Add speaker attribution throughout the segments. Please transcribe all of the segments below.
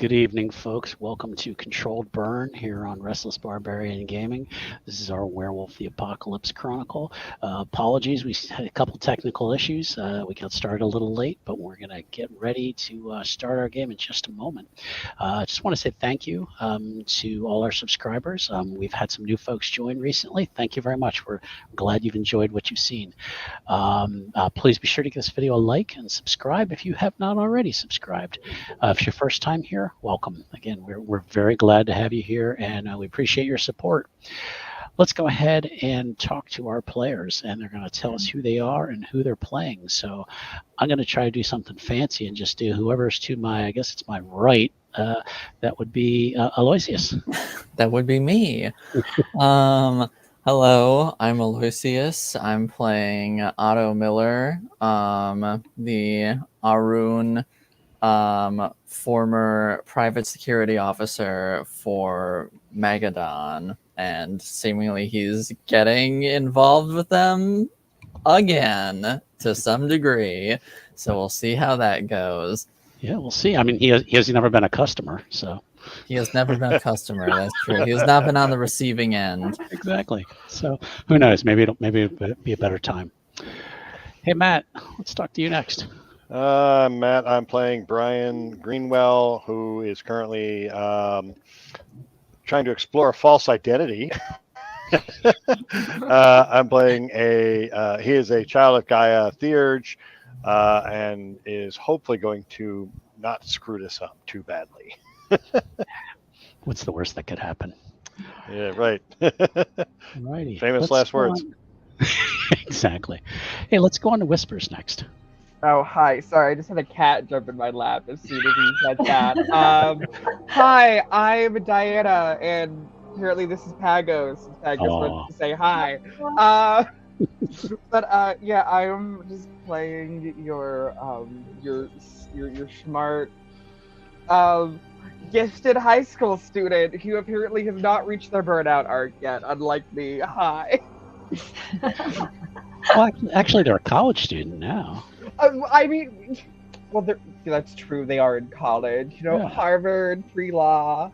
Speaker 1: Good evening, folks. Welcome to Controlled Burn here on Restless Barbarian Gaming. This is our Werewolf the Apocalypse Chronicle. Apologies, we had a couple technical issues. We got started a little late, but we're going to get ready to start our game in just a moment. I just want to say thank you to all our subscribers. We've had some new folks join recently. Thank you very much. We're glad you've enjoyed what you've seen. Please be sure to give this video a like and subscribe if you have not already subscribed. If it's your first time here, welcome. Again, we're very glad to have you here, and we appreciate your support. Let's go ahead and talk to our players, and they're going to tell us who they are and who they're playing. So I'm going to try to do something fancy and just do whoever's to my, I guess it's my right. That would be Aloysius.
Speaker 2: That would be me. Hello, I'm Aloysius. I'm playing Otto Miller, the Arun former private security officer for Magadon, and seemingly he's getting involved with them again to some degree. So we'll see how that goes.
Speaker 1: Yeah, we'll see. I mean, he has never been a customer, so.
Speaker 2: He has never been a customer. That's true. He has not been on the receiving end.
Speaker 1: Exactly. So who knows? Maybe it'll be a better time. Hey, Matt, let's talk to you next.
Speaker 3: Matt, I'm playing Brian Greenwell, who is currently trying to explore a false identity. I'm playing he is a child of Gaia Theurge, and is hopefully going to not screw this up too badly.
Speaker 1: What's the worst that could happen?
Speaker 3: Yeah, right.
Speaker 1: Righty.
Speaker 3: Famous last words.
Speaker 1: Exactly. Hey, let's go on to Whispers next.
Speaker 4: Oh, hi. Sorry, I just had a cat jump in my lap as soon as you said that. Hi, I'm Diana, and apparently this is Pagos. Pagos wants to say hi. But yeah, I'm just playing your smart, gifted high school student who apparently has not reached their burnout arc yet, unlike me. Hi.
Speaker 1: Well, actually, they're a college student now.
Speaker 4: I mean, well, that's true. They are in college. You know, yeah. Harvard, pre-law.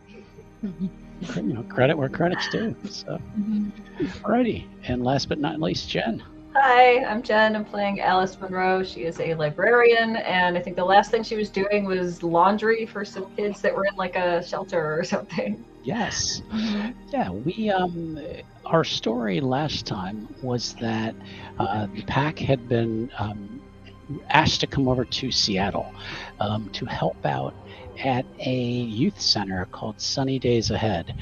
Speaker 1: Credit where credit's due. So, alrighty. And last but not least, Jen.
Speaker 5: Hi, I'm Jen. I'm playing Alice Monroe. She is a librarian, and I think the last thing she was doing was laundry for some kids that were in like a shelter or something.
Speaker 1: Yes. Yeah, we our story last time was that the pack had been asked to come over to Seattle to help out at a youth center called Sunny Days Ahead.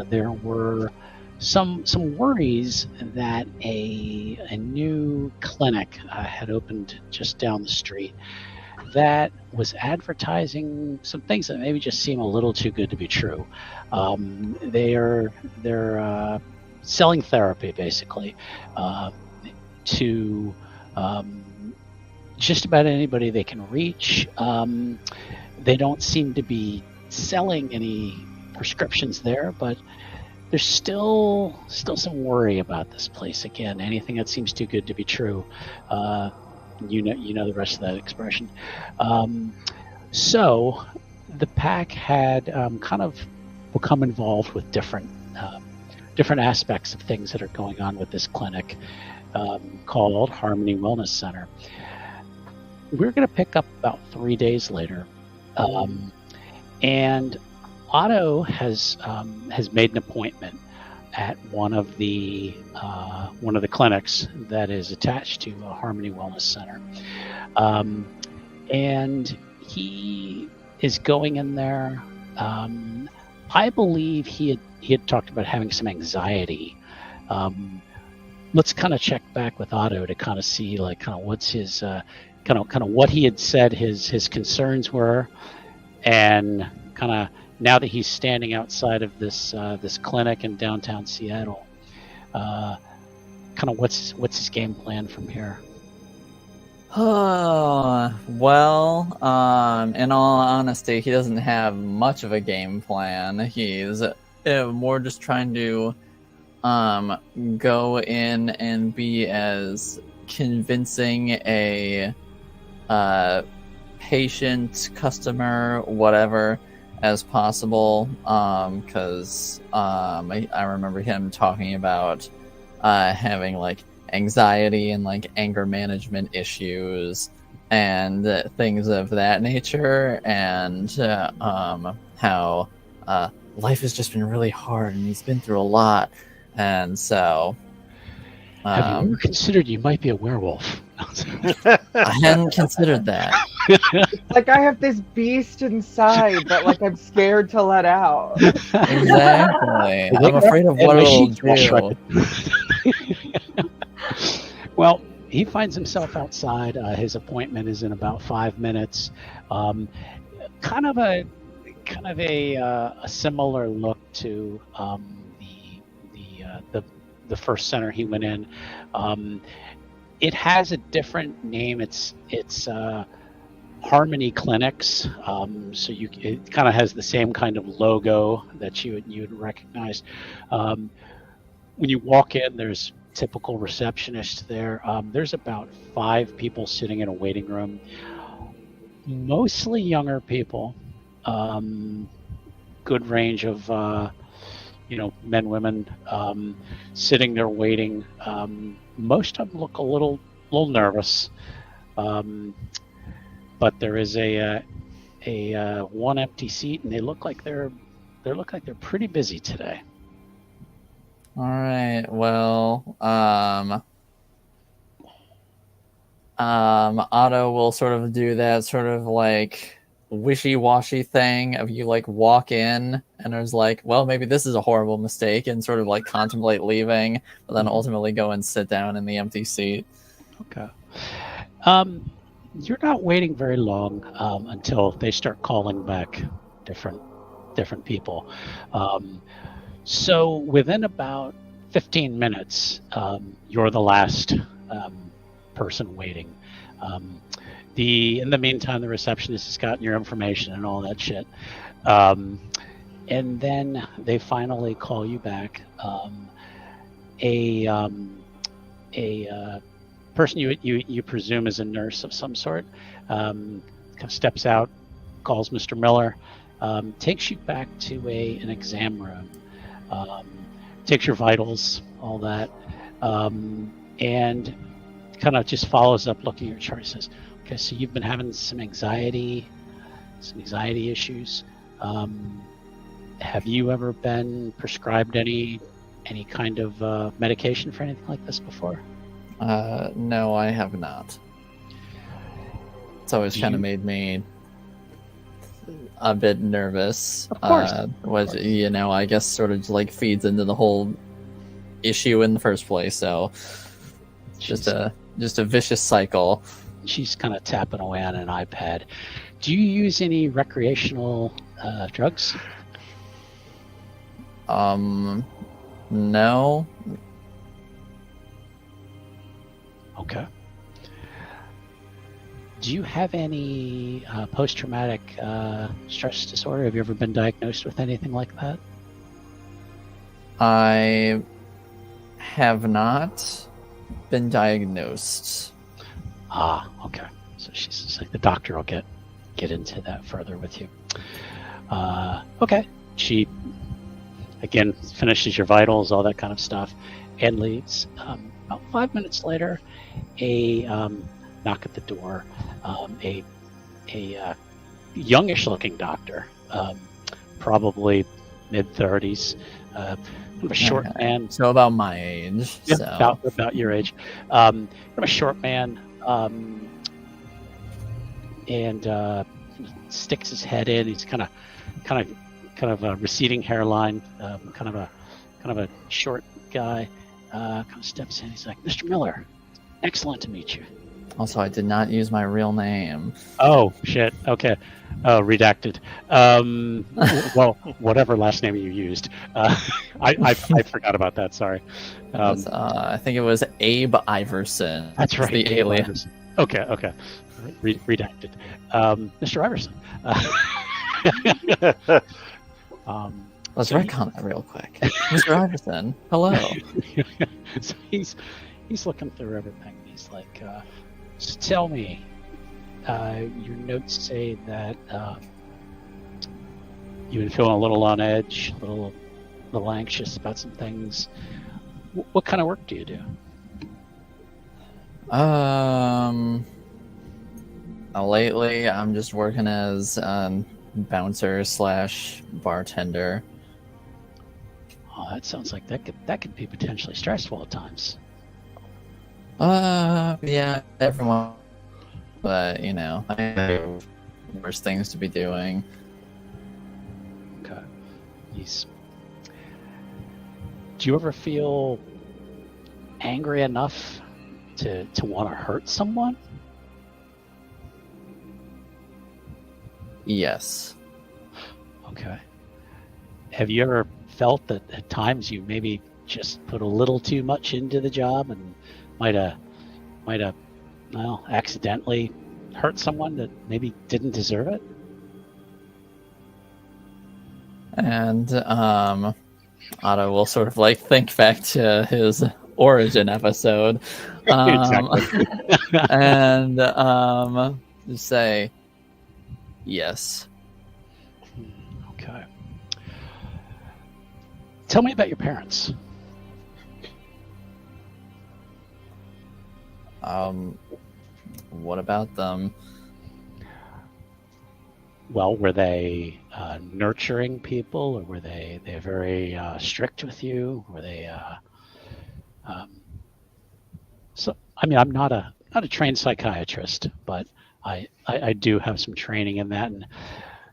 Speaker 1: There were some worries that a new clinic had opened just down the street that was advertising some things that maybe just seem a little too good to be true. They're selling therapy basically to just about anybody they can reach. They don't seem to be selling any prescriptions there, but there's still some worry about this place. Again, anything that seems too good to be true. You know the rest of that expression. So the pack had kind of become involved with different aspects of things that are going on with this clinic called Harmony Wellness Center. We're going to pick up about 3 days later, and Otto has made an appointment at one of the clinics that is attached to Harmony Wellness Center, and he is going in there. I believe he had talked about having some anxiety. Let's kind of check back with Otto to kind of see like kind of what's his kind of what he had said his concerns were, and kind of now that he's standing outside of this clinic in downtown Seattle, kind of what's his game plan from here?
Speaker 2: Well, in all honesty, he doesn't have much of a game plan. He's more just trying to go in and be as convincing a patient, customer, whatever, as possible, because I remember him talking about having like anxiety and like anger management issues and things of that nature, and how life has just been really hard and he's been through a lot, and so
Speaker 1: Have you ever considered you might be a werewolf?
Speaker 2: I hadn't considered that.
Speaker 4: Like I have this beast inside that like I'm scared to let out.
Speaker 2: Exactly. I'm afraid of what it'll do.
Speaker 1: Well, he finds himself outside. His appointment is in about 5 minutes. Kind of a similar look to the first center he went in. It has a different name. It's Harmony Clinics. So it kind of has the same kind of logo that you would recognize. When you walk in, there's typical receptionist there. There's about 5 people sitting in a waiting room, mostly younger people. Good range of men, women, sitting there waiting. Most of them look a little nervous, but there is a one empty seat, and they look like they're pretty busy today.
Speaker 2: All right. Well, Otto will sort of do that sort of like wishy-washy thing of you like walk in and there's like, well, maybe this is a horrible mistake, and sort of like contemplate leaving, but then ultimately go and sit down in the empty seat.
Speaker 1: Okay. You're not waiting very long until they start calling back different people. So within about 15 minutes, you're the last person waiting. In the meantime, the receptionist has gotten your information and all that shit. And then they finally call you back. A person you presume is a nurse of some sort kind of steps out, calls Mr. Miller, takes you back to an exam room, takes your vitals, all that, and kind of just follows up looking at your chart. Says, okay, so you've been having some anxiety issues. Have you ever been prescribed any kind of medication for anything like this before?
Speaker 2: No, I have not. It's always kind of made me a bit nervous.
Speaker 1: Of course.
Speaker 2: I guess sort of like feeds into the whole issue in the first place. So just a vicious cycle.
Speaker 1: She's kind of tapping away on an iPad. Do you use any recreational drugs?
Speaker 2: No.
Speaker 1: Okay. Do you have any post-traumatic stress disorder? Have you ever been diagnosed with anything like that?
Speaker 2: I have not been diagnosed.
Speaker 1: Ah, okay. So she's just like, the doctor will get into that further with you. Okay. She again finishes your vitals, all that kind of stuff, and leaves. About 5 minutes later, a knock at the door. A youngish-looking doctor, probably mid-30s, a short man.
Speaker 2: So about my age.
Speaker 1: Yeah,
Speaker 2: so.
Speaker 1: about your age. A short man, and sticks his head in. He's kind of a receding hairline, kind of a short guy. Kind of steps in. He's like, Mr. Miller, excellent to meet you.
Speaker 2: Also, I did not use my real name.
Speaker 1: Oh, shit. Okay. Oh, redacted. Well, whatever last name you used. I forgot about that. Sorry.
Speaker 2: I think it was Abe Iverson.
Speaker 1: That's right.
Speaker 2: The alias.
Speaker 1: Okay. Redacted. Mr. Iverson.
Speaker 2: Let's retcon that real quick. Mr. Iverson, hello.
Speaker 1: So he's looking through everything. He's like, so tell me, your notes say that you've been feeling a little on edge, a little anxious about some things. What kind of work do you do?
Speaker 2: Lately I'm just working as bouncer / bartender.
Speaker 1: Oh, that sounds like that could be potentially stressful at times.
Speaker 2: Yeah, everyone. But I have worse things to be doing.
Speaker 1: Okay. Do you ever feel angry enough to want to hurt someone?
Speaker 2: Yes.
Speaker 1: Okay. Have you ever felt that at times you maybe just put a little too much into the job and might have accidentally hurt someone that maybe didn't deserve it?
Speaker 2: And Otto will sort of like think back to his origin episode.
Speaker 1: Exactly.
Speaker 2: And just say yes.
Speaker 1: Okay. Tell me about your parents.
Speaker 2: What about them?
Speaker 1: Well, were they nurturing people, or were they very strict with you? Were they? So, I mean, I'm not a trained psychiatrist, but I do have some training in that, and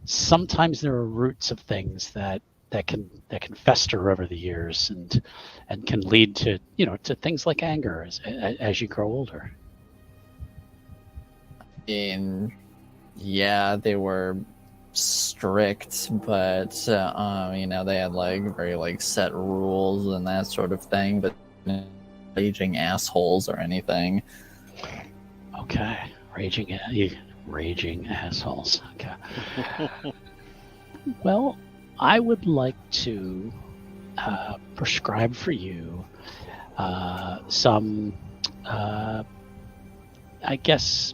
Speaker 1: sometimes there are roots of things that can fester over the years and can lead to to things like anger as you grow older.
Speaker 2: Yeah, they were strict, but they had like very like set rules and that sort of thing, but raging assholes or anything.
Speaker 1: Okay, raging assholes. Okay. Well, I would like to prescribe for you some. I guess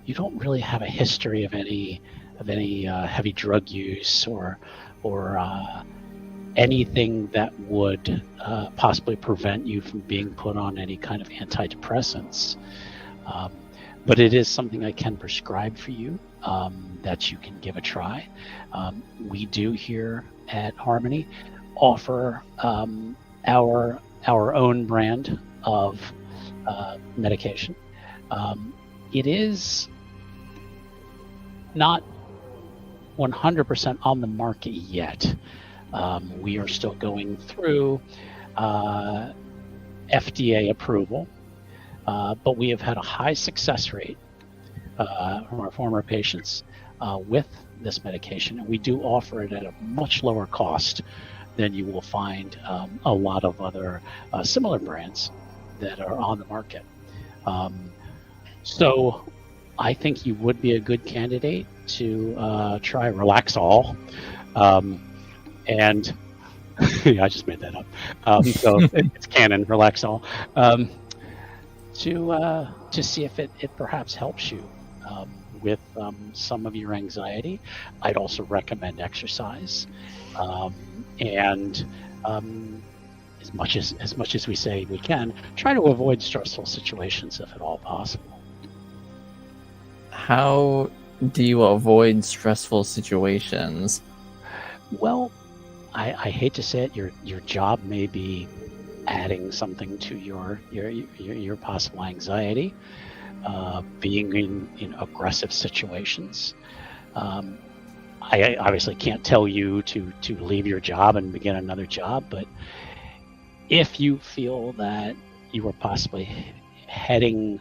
Speaker 1: you don't really have a history of any heavy drug use or anything that would possibly prevent you from being put on any kind of antidepressants. But it is something I can prescribe for you that you can give a try. We do here at Harmony offer our own brand of medication. It is not 100% on the market yet. We are still going through FDA approval, but we have had a high success rate from our former patients with this medication, and we do offer it at a much lower cost than you will find a lot of other similar brands that are on the market. So I think you would be a good candidate to try Relaxol. And yeah, I just made that up. So it's canon, Relaxol. To see if it perhaps helps you with some of your anxiety. I'd also recommend exercise. And as much as we say we can, try to avoid stressful situations if at all possible.
Speaker 2: How do you avoid stressful situations?
Speaker 1: Well, I hate to say it, your job may be adding something to your possible anxiety, being in aggressive situations. I obviously can't tell you to leave your job and begin another job, but if you feel that you are possibly heading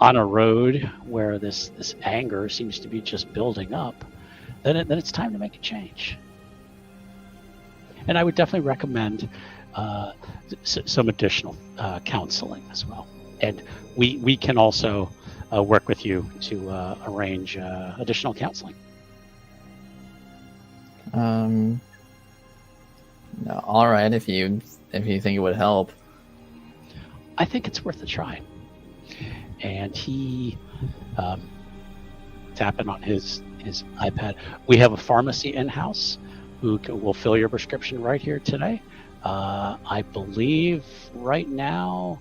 Speaker 1: on a road where this anger seems to be just building up, then it's time to make a change. And I would definitely recommend some additional counseling as well. And we can also work with you to arrange additional counseling.
Speaker 2: No, all right, if you think it would help.
Speaker 1: I think it's worth a try. And he tapping on his his iPad. We have a pharmacy in-house who will fill your prescription right here today. I believe right now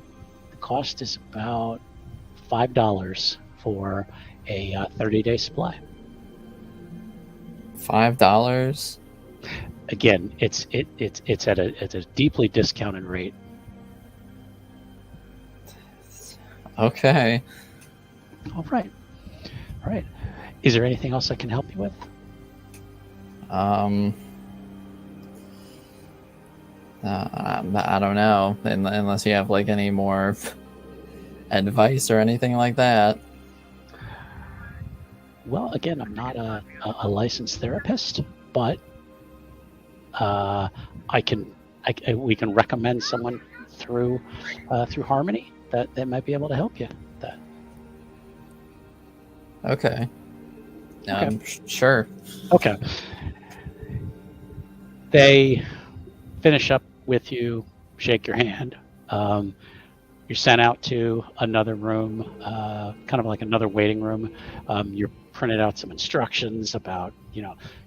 Speaker 1: the cost is about $5 for a 30-day supply.
Speaker 2: $5?
Speaker 1: Again, it's at a deeply discounted rate.
Speaker 2: Okay.
Speaker 1: All right. Is there anything else I can help you with?
Speaker 2: I don't know, unless you have like any more advice or anything like that.
Speaker 1: Well, again, I'm not a licensed therapist, but we can recommend someone through Harmony that might be able to help you with that.
Speaker 2: Okay.
Speaker 1: Okay.
Speaker 2: Sure.
Speaker 1: Okay. They finish up with you, shake your hand. You're sent out to another room, kind of like another waiting room. You're printed out some instructions about,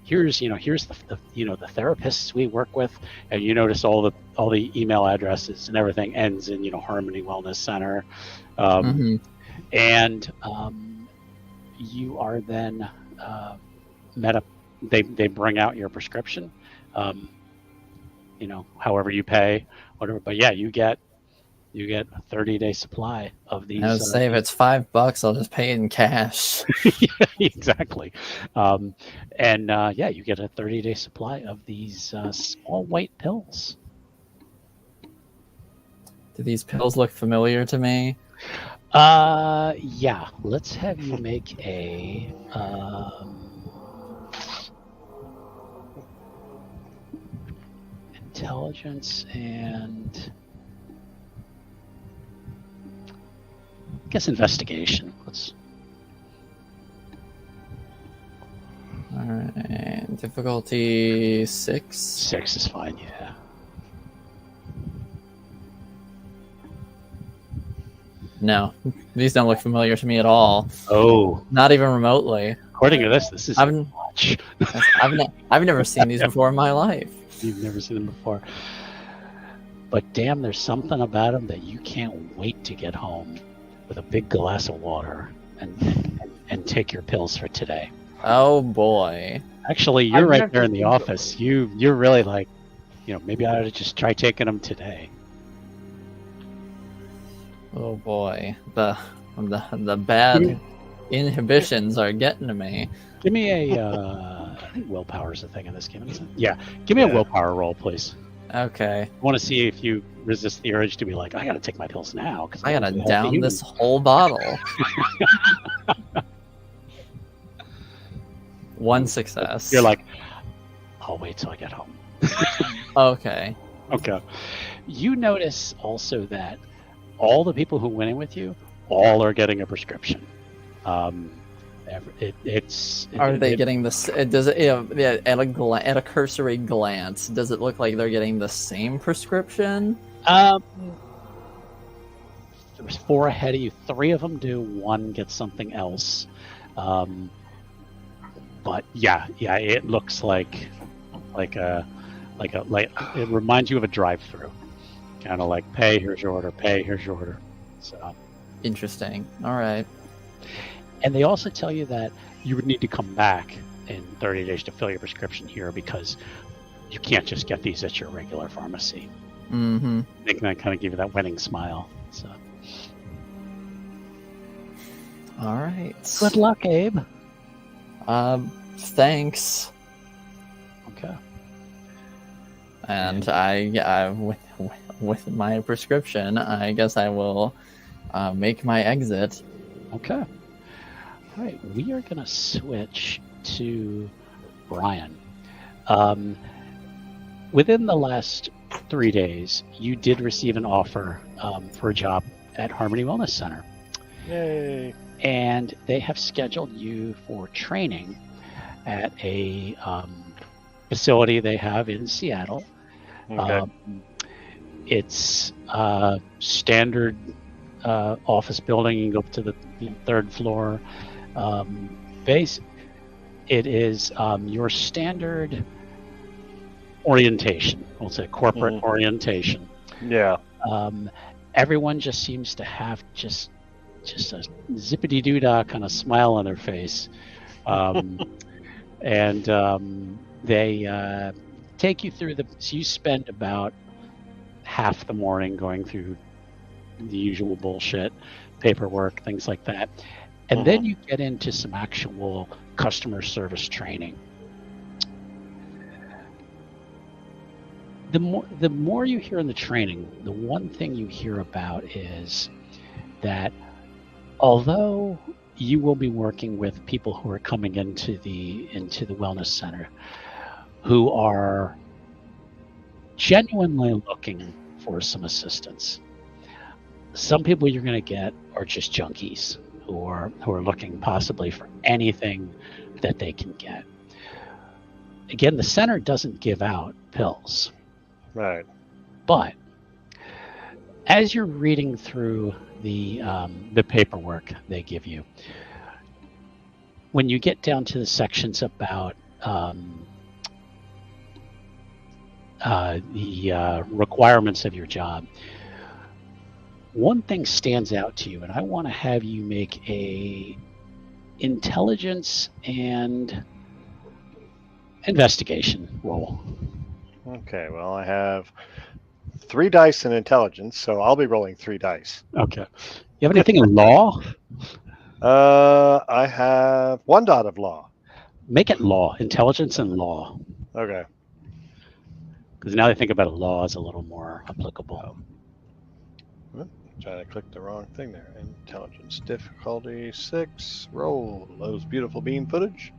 Speaker 1: here's the therapists we work with, and you notice all the email addresses and everything ends in Harmony Wellness Center, and you are then met up. They bring out your prescription, however you pay, whatever. But yeah, you get a 30-day supply of these.
Speaker 2: Now, say if it's $5, I'll just pay it in cash.
Speaker 1: Yeah, exactly. You get a 30-day supply of these small white pills.
Speaker 2: Do these pills look familiar to me?
Speaker 1: Yeah. Let's have you make a intelligence and I guess investigation.
Speaker 2: All right. Difficulty 6.
Speaker 1: 6 is fine. Yeah.
Speaker 2: No, these don't look familiar to me at all.
Speaker 1: Oh,
Speaker 2: Not even remotely.
Speaker 1: according to this is
Speaker 2: I've
Speaker 1: much.
Speaker 2: I've never seen these before in my life.
Speaker 1: You've never seen them before. But damn, there's something about them that you can't wait to get home with a big glass of water and take your pills for today.
Speaker 2: Oh boy.
Speaker 1: Actually, you're right there in the office. You're really like, maybe I ought to just try taking them today.
Speaker 2: Oh boy. The bad inhibitions are getting to me.
Speaker 1: Give me a, I think willpower is a thing in this game, isn't it? Yeah. Give me a willpower roll, please.
Speaker 2: Okay.
Speaker 1: I want to see if you resist the urge to be like, I gotta take my pills now.
Speaker 2: I gotta down this whole bottle. 1 success.
Speaker 1: You're like, I'll wait till I get home.
Speaker 2: Okay.
Speaker 1: Okay. You notice also that all the people who went in with you, all are getting a prescription.
Speaker 2: Are they getting this? Does it at a cursory glance? Does it look like they're getting the same prescription?
Speaker 1: There was 4 ahead of you. 3 of them do. 1 gets something else. But yeah, it looks like it reminds you of a drive-through. Kind of like pay, here's your order. Pay, here's your order. So
Speaker 2: interesting. All right.
Speaker 1: And they also tell you that you would need to come back in 30 days to fill your prescription here because you can't just get these at your regular pharmacy.
Speaker 2: Mm-hmm.
Speaker 1: They can kind of give you that winning smile. So.
Speaker 2: All right.
Speaker 1: Good luck, Abe.
Speaker 2: Thanks.
Speaker 1: Okay.
Speaker 2: And with my prescription, I guess I will make my exit.
Speaker 1: Okay. All right. We are going to switch to Brian. Within the last 3 days, you did receive an offer for a job at Harmony Wellness Center.
Speaker 3: Yay.
Speaker 1: And they have scheduled you for training at a facility they have in Seattle.
Speaker 3: Okay.
Speaker 1: It's a standard office building. You can go up to the 3rd floor. It is your standard orientation. We'll say corporate orientation.
Speaker 3: Yeah.
Speaker 1: Everyone just seems to have just a zippity doo dah kind of smile on their face, and they take you through so you spend about half the morning going through the usual bullshit, paperwork, things like that, and then you get into some actual customer service training. The more you hear in the training, the one thing you hear about is that although you will be working with people who are coming into the wellness center who are genuinely looking for some assistance, some people you're going to get are just junkies who are looking possibly for anything that they can get. Again, the center doesn't give out pills.
Speaker 3: Right.
Speaker 1: But as you're reading through the paperwork they give you, when you get down to the sections about the requirements of your job, one thing stands out to you, and I want to have you make a intelligence and investigation roll.
Speaker 3: Okay, well, I have 3 dice in intelligence, so I'll be rolling 3 dice.
Speaker 1: Okay. You have anything in law?
Speaker 3: I have 1 dot of law.
Speaker 1: Make it law, intelligence and law.
Speaker 3: Okay.
Speaker 1: Because now I think about it, law is a little more applicable.
Speaker 3: Trying to click the wrong thing there. Intelligence difficulty 6. Roll those beautiful beam footage.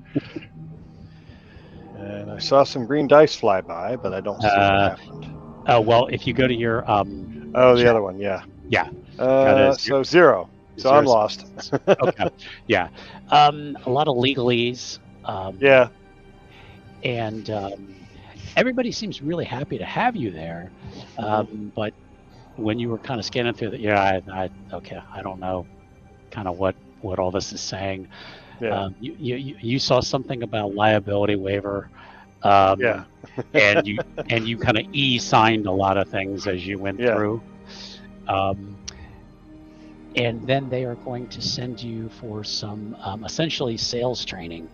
Speaker 3: And I saw some green dice fly by, but I don't see what happened.
Speaker 1: Oh, well, if you go to your...
Speaker 3: the other one, yeah.
Speaker 1: Yeah.
Speaker 3: So 0. So I'm lost.
Speaker 1: Okay. Yeah. A lot of legalese.
Speaker 3: Yeah.
Speaker 1: And everybody seems really happy to have you there. But when you were kind of scanning through I don't know kind of what all this is saying.
Speaker 3: Yeah.
Speaker 1: You saw something about liability waiver,
Speaker 3: yeah.
Speaker 1: and you kind of signed a lot of things as you went through, and then they are going to send you for some essentially sales training.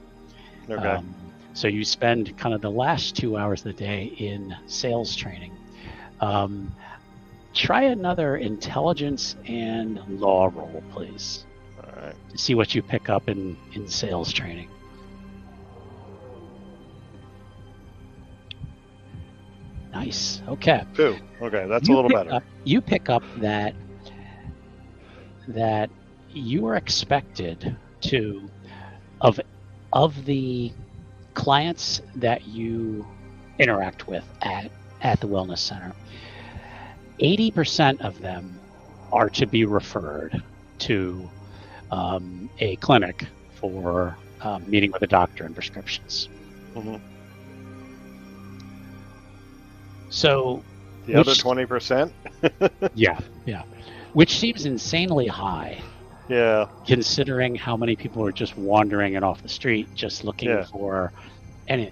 Speaker 3: Okay.
Speaker 1: So you spend kind of the last 2 hours of the day in sales training. Try another intelligence and law roll, please.
Speaker 3: Right.
Speaker 1: To see what you pick up in sales training. Nice. Okay.
Speaker 3: 2. Okay, that's a little better.
Speaker 1: You pick up that you are expected to, of the clients that you interact with at the wellness center, 80% of them are to be referred to a clinic for meeting with a doctor and prescriptions. So
Speaker 3: the other 20%?
Speaker 1: yeah, which seems insanely high.
Speaker 3: Yeah.
Speaker 1: Considering how many people are just wandering and off the street just looking for, and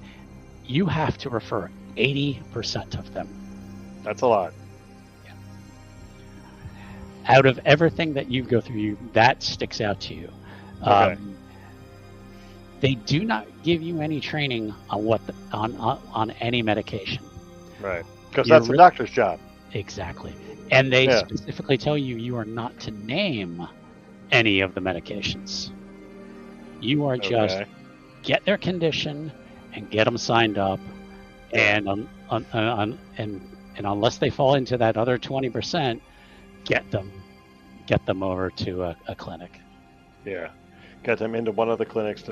Speaker 1: you have to refer 80% of them.
Speaker 3: That's a lot.
Speaker 1: Out of everything that you go through, that sticks out to you.
Speaker 3: Okay.
Speaker 1: They do not give you any training on on any medication.
Speaker 3: Right, because that's the doctor's job.
Speaker 1: Exactly, and they specifically tell you are not to name any of the medications. You are just get their condition and get them signed up, and unless they fall into that other 20%. Get them over to a clinic.
Speaker 3: Yeah, get them into one of the clinics to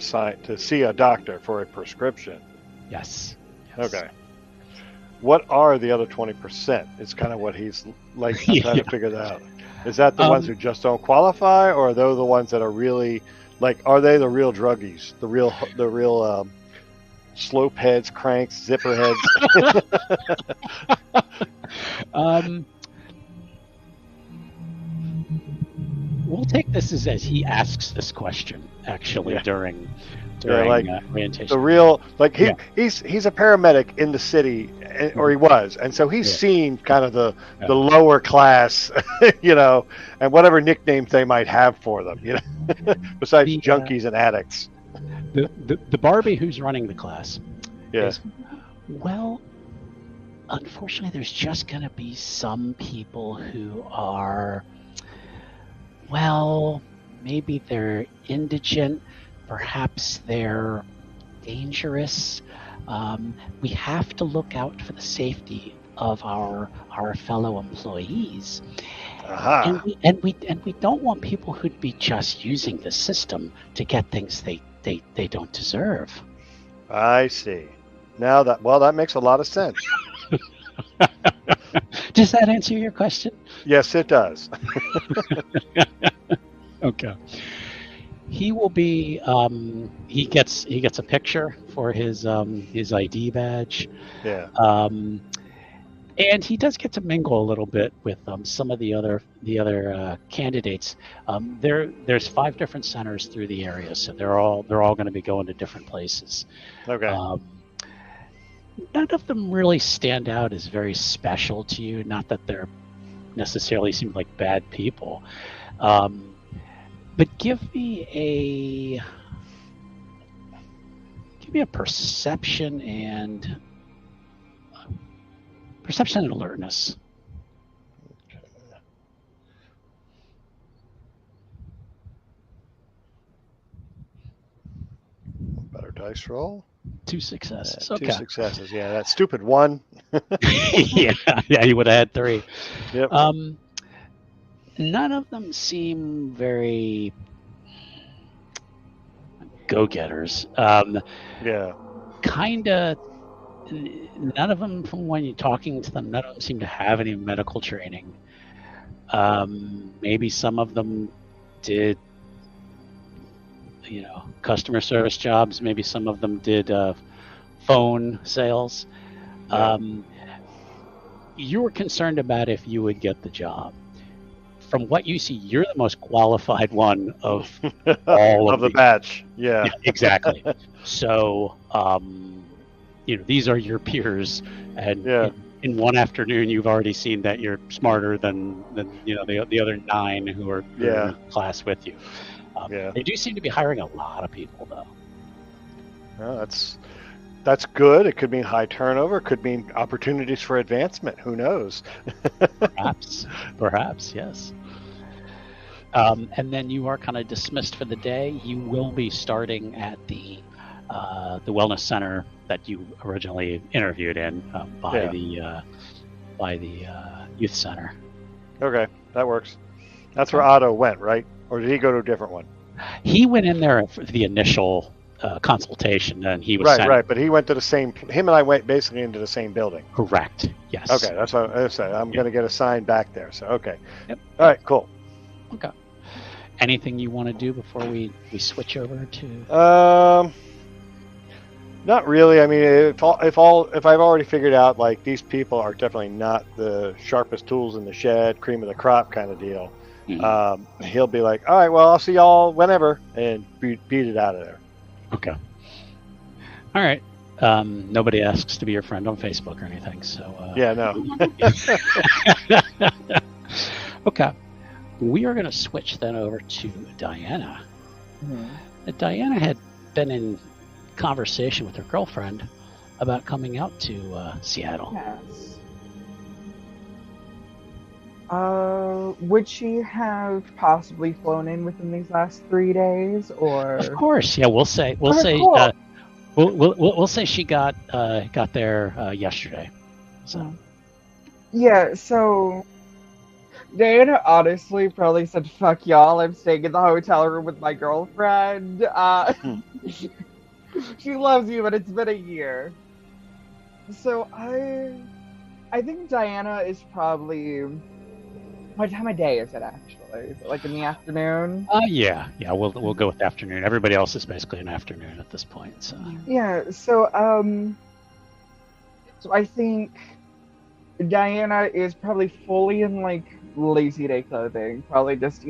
Speaker 3: see a doctor for a prescription.
Speaker 1: Yes.
Speaker 3: Okay. What are the other 20%? It's kind of what he's like trying to figure that out. Is that the ones who just don't qualify, or are they the ones that are really are they the real druggies, the real slope heads, cranks, zipper heads?
Speaker 1: We'll take this as he asks this question, actually, during during orientation.
Speaker 3: The real, like
Speaker 1: Yeah.
Speaker 3: he's a paramedic in the city, or he was, and so he's seen kind of the lower class, you know, and whatever nicknames they might have for them, you know, besides junkies and addicts.
Speaker 1: The Barbie who's running the class.
Speaker 3: Yeah.
Speaker 1: Well, unfortunately, there's just going to be some people who are, well, maybe they're indigent, perhaps they're dangerous. We have to look out for the safety of our fellow employees.
Speaker 3: Aha.
Speaker 1: And we don't want people who'd be just using the system to get things they don't deserve.
Speaker 3: I see. Now that makes a lot of sense.
Speaker 1: Does that answer your question?
Speaker 3: Yes, it does.
Speaker 1: Okay. He will be. He gets a picture for his ID badge.
Speaker 3: Yeah.
Speaker 1: And he does get to mingle a little bit with some of the other candidates. There's 5 different centers through the area, so they're all going to be going to different places.
Speaker 3: Okay.
Speaker 1: None of them really stand out as very special to you. Not that they're necessarily seem like bad people, but give me a perception and alertness.
Speaker 3: Better dice roll.
Speaker 1: 2 successes.
Speaker 3: 2 successes. Yeah, that stupid 1.
Speaker 1: yeah, you would have had 3.
Speaker 3: Yep.
Speaker 1: None of them seem very go-getters.
Speaker 3: Yeah.
Speaker 1: Kinda. None of them, from when you're talking to them, none of them seem to have any medical training. Maybe some of them did, customer service jobs. Maybe some of them did phone sales. You were concerned about if you would get the job. From what you see, you're the most qualified one of all
Speaker 3: of the batch. Yeah.
Speaker 1: Exactly. So, these are your peers, and in one afternoon, you've already seen that you're smarter than the other 9 who are in the class with you. They do seem to be hiring a lot of people, though.
Speaker 3: Well, that's good. It could mean high turnover. It could mean opportunities for advancement. Who knows?
Speaker 1: Perhaps, yes. And then you are kind of dismissed for the day. You will be starting at the wellness center that you originally interviewed in by the youth center.
Speaker 3: Okay, that works. That's where Otto went, right? Or did he go to a different one?
Speaker 1: He went in there for the initial consultation, and he was
Speaker 3: right. But he went to the same. Him and I went basically into the same building.
Speaker 1: Correct. Yes.
Speaker 3: Okay, that's what I said. I'm going to get assigned back there. So okay.
Speaker 1: Yep.
Speaker 3: All right. Cool.
Speaker 1: Okay. Anything you want to do before we switch over to?
Speaker 3: Not really. I mean, if I've already figured out, like, these people are definitely not the sharpest tools in the shed, cream of the crop kind of deal. Mm-hmm. He'll be like, all right, well, I'll see y'all whenever, and beat it out of there.
Speaker 1: Okay. All right. Nobody asks to be your friend on Facebook or anything, so.
Speaker 3: Yeah, no.
Speaker 1: Okay. We are going to switch then over to Diana. Mm-hmm. Diana had been in conversation with her girlfriend about coming out to Seattle.
Speaker 4: Yes. Would she have possibly flown in within these last 3 days, or? Of
Speaker 1: course, yeah. We'll say
Speaker 4: cool.
Speaker 1: we'll say she got there yesterday. So.
Speaker 4: Yeah. So. Diana honestly probably said, "Fuck y'all! I'm staying in the hotel room with my girlfriend." She loves you, but it's been a year. So I think Diana is probably. What time of day is it actually? Is it like in the afternoon?
Speaker 1: Yeah. We'll go with afternoon. Everybody else is basically an afternoon at this point. So.
Speaker 4: Yeah. So I think Diana is probably fully in like lazy day clothing. Probably just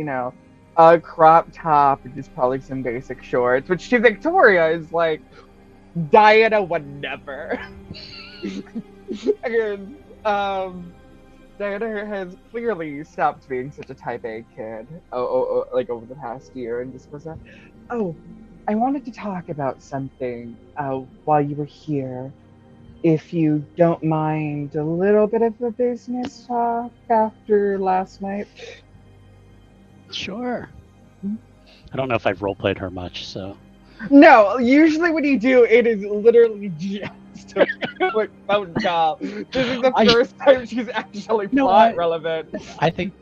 Speaker 4: a crop top and just probably some basic shorts, which to Victoria is like, Diana would never. And, Diana has clearly stopped being such a type A kid, like over the past year, and just was like, oh, I wanted to talk about something while you were here. If you don't mind a little bit of a business talk after last night.
Speaker 1: Sure. I don't know if I've role-played her much, so...
Speaker 4: No, usually when you do, it is literally just a quick phone call. This is the first time she's actually plot relevant.
Speaker 1: I think...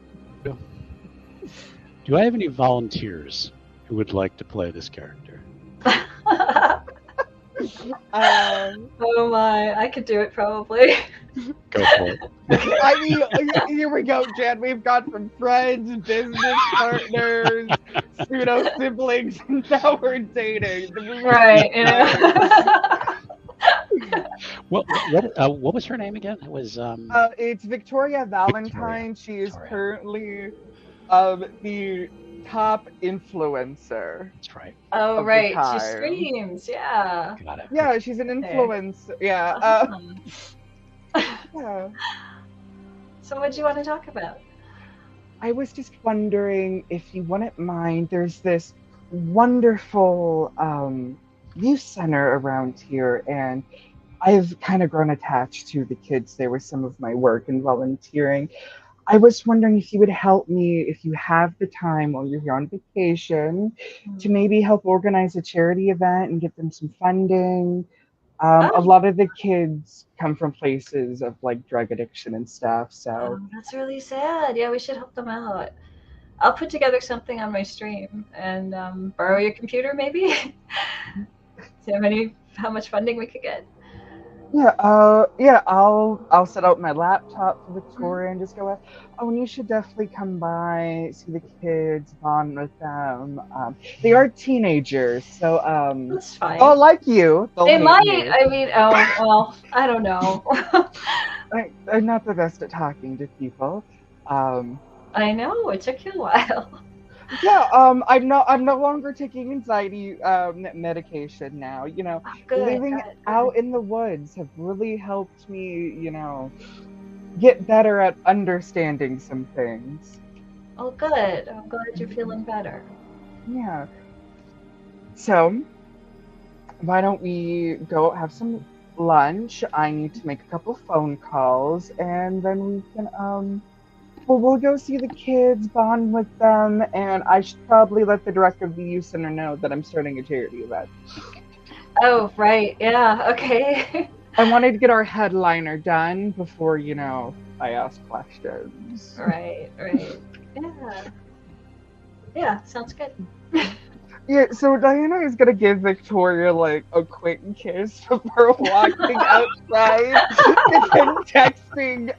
Speaker 1: Do I have any volunteers who would like to play this character?
Speaker 5: Oh my, I could do it probably.
Speaker 1: Go for it.
Speaker 4: I mean, here we go, Jen. We've gone from friends, business partners, pseudo siblings, and now we're dating.
Speaker 5: Right. Yeah.
Speaker 1: What was her name again? It was
Speaker 4: it's Victoria Valentine.
Speaker 1: Victoria.
Speaker 4: She is
Speaker 1: Victoria.
Speaker 4: currently the top influencer.
Speaker 1: That's right.
Speaker 5: Oh
Speaker 4: Of the
Speaker 5: right, she
Speaker 4: time.
Speaker 5: streams. Yeah.
Speaker 1: Got it.
Speaker 4: Yeah, she's an influencer. Yeah.
Speaker 5: Awesome.
Speaker 4: Yeah.
Speaker 5: So what do you want to talk about?
Speaker 4: I was just wondering if you wouldn't mind. There's this wonderful youth center around here, and I've kind of grown attached to the kids. They were some of my work and volunteering. I was wondering if you would help me, if you have the time while you're here on vacation, to maybe help organize a charity event and get them some funding. A lot of the kids come from places of like drug addiction and stuff, so
Speaker 5: That's really sad. Yeah, we should help them out. I'll put together something on my stream and borrow your computer, maybe. See how much funding we could get.
Speaker 4: yeah, I'll set out my laptop for Victoria and just go, oh, and you should definitely come by, see the kids, bond with them. They are teenagers, so
Speaker 5: That's fine.
Speaker 4: oh, like you.
Speaker 5: They
Speaker 4: hate
Speaker 5: might.
Speaker 4: you.
Speaker 5: I mean, oh well, I don't know.
Speaker 4: I'm not the best at talking to people.
Speaker 5: I know it took you a while.
Speaker 4: Yeah, I'm no longer taking anxiety medication now. You know,
Speaker 5: Oh, good.
Speaker 4: living
Speaker 5: good.
Speaker 4: out in the woods have really helped me, get better at understanding some things.
Speaker 5: Oh, good. I'm glad you're feeling better.
Speaker 4: Yeah. So, why don't we go have some lunch? I need to make a couple phone calls, and then we can we'll go see the kids, bond with them, and I should probably let the director of the youth center know that I'm starting a charity event.
Speaker 5: Oh, right. Yeah. Okay.
Speaker 4: I wanted to get our headliner done before, I ask questions.
Speaker 5: Right. Yeah. Yeah. Sounds good.
Speaker 4: Yeah, so Diana is gonna give Victoria like a quick kiss before walking outside, and then texting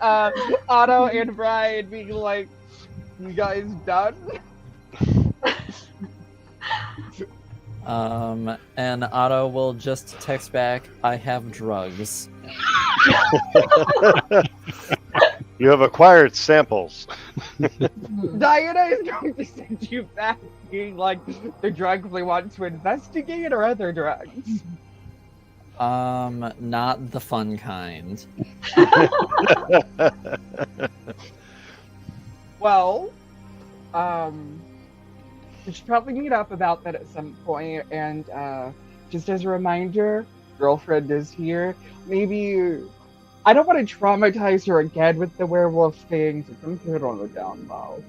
Speaker 4: Otto and Brian, being like, "You guys done?"
Speaker 2: And Otto will just text back, "I have drugs."
Speaker 3: You have acquired samples.
Speaker 4: Diana is going to send you back, being like, "The drugs we want to investigate or other drugs?"
Speaker 2: Not the fun kind.
Speaker 4: Well, we should probably meet up about that at some point, and just as a reminder, girlfriend is here. Maybe I don't want to traumatize her again with the werewolf things. I'm good on the down low.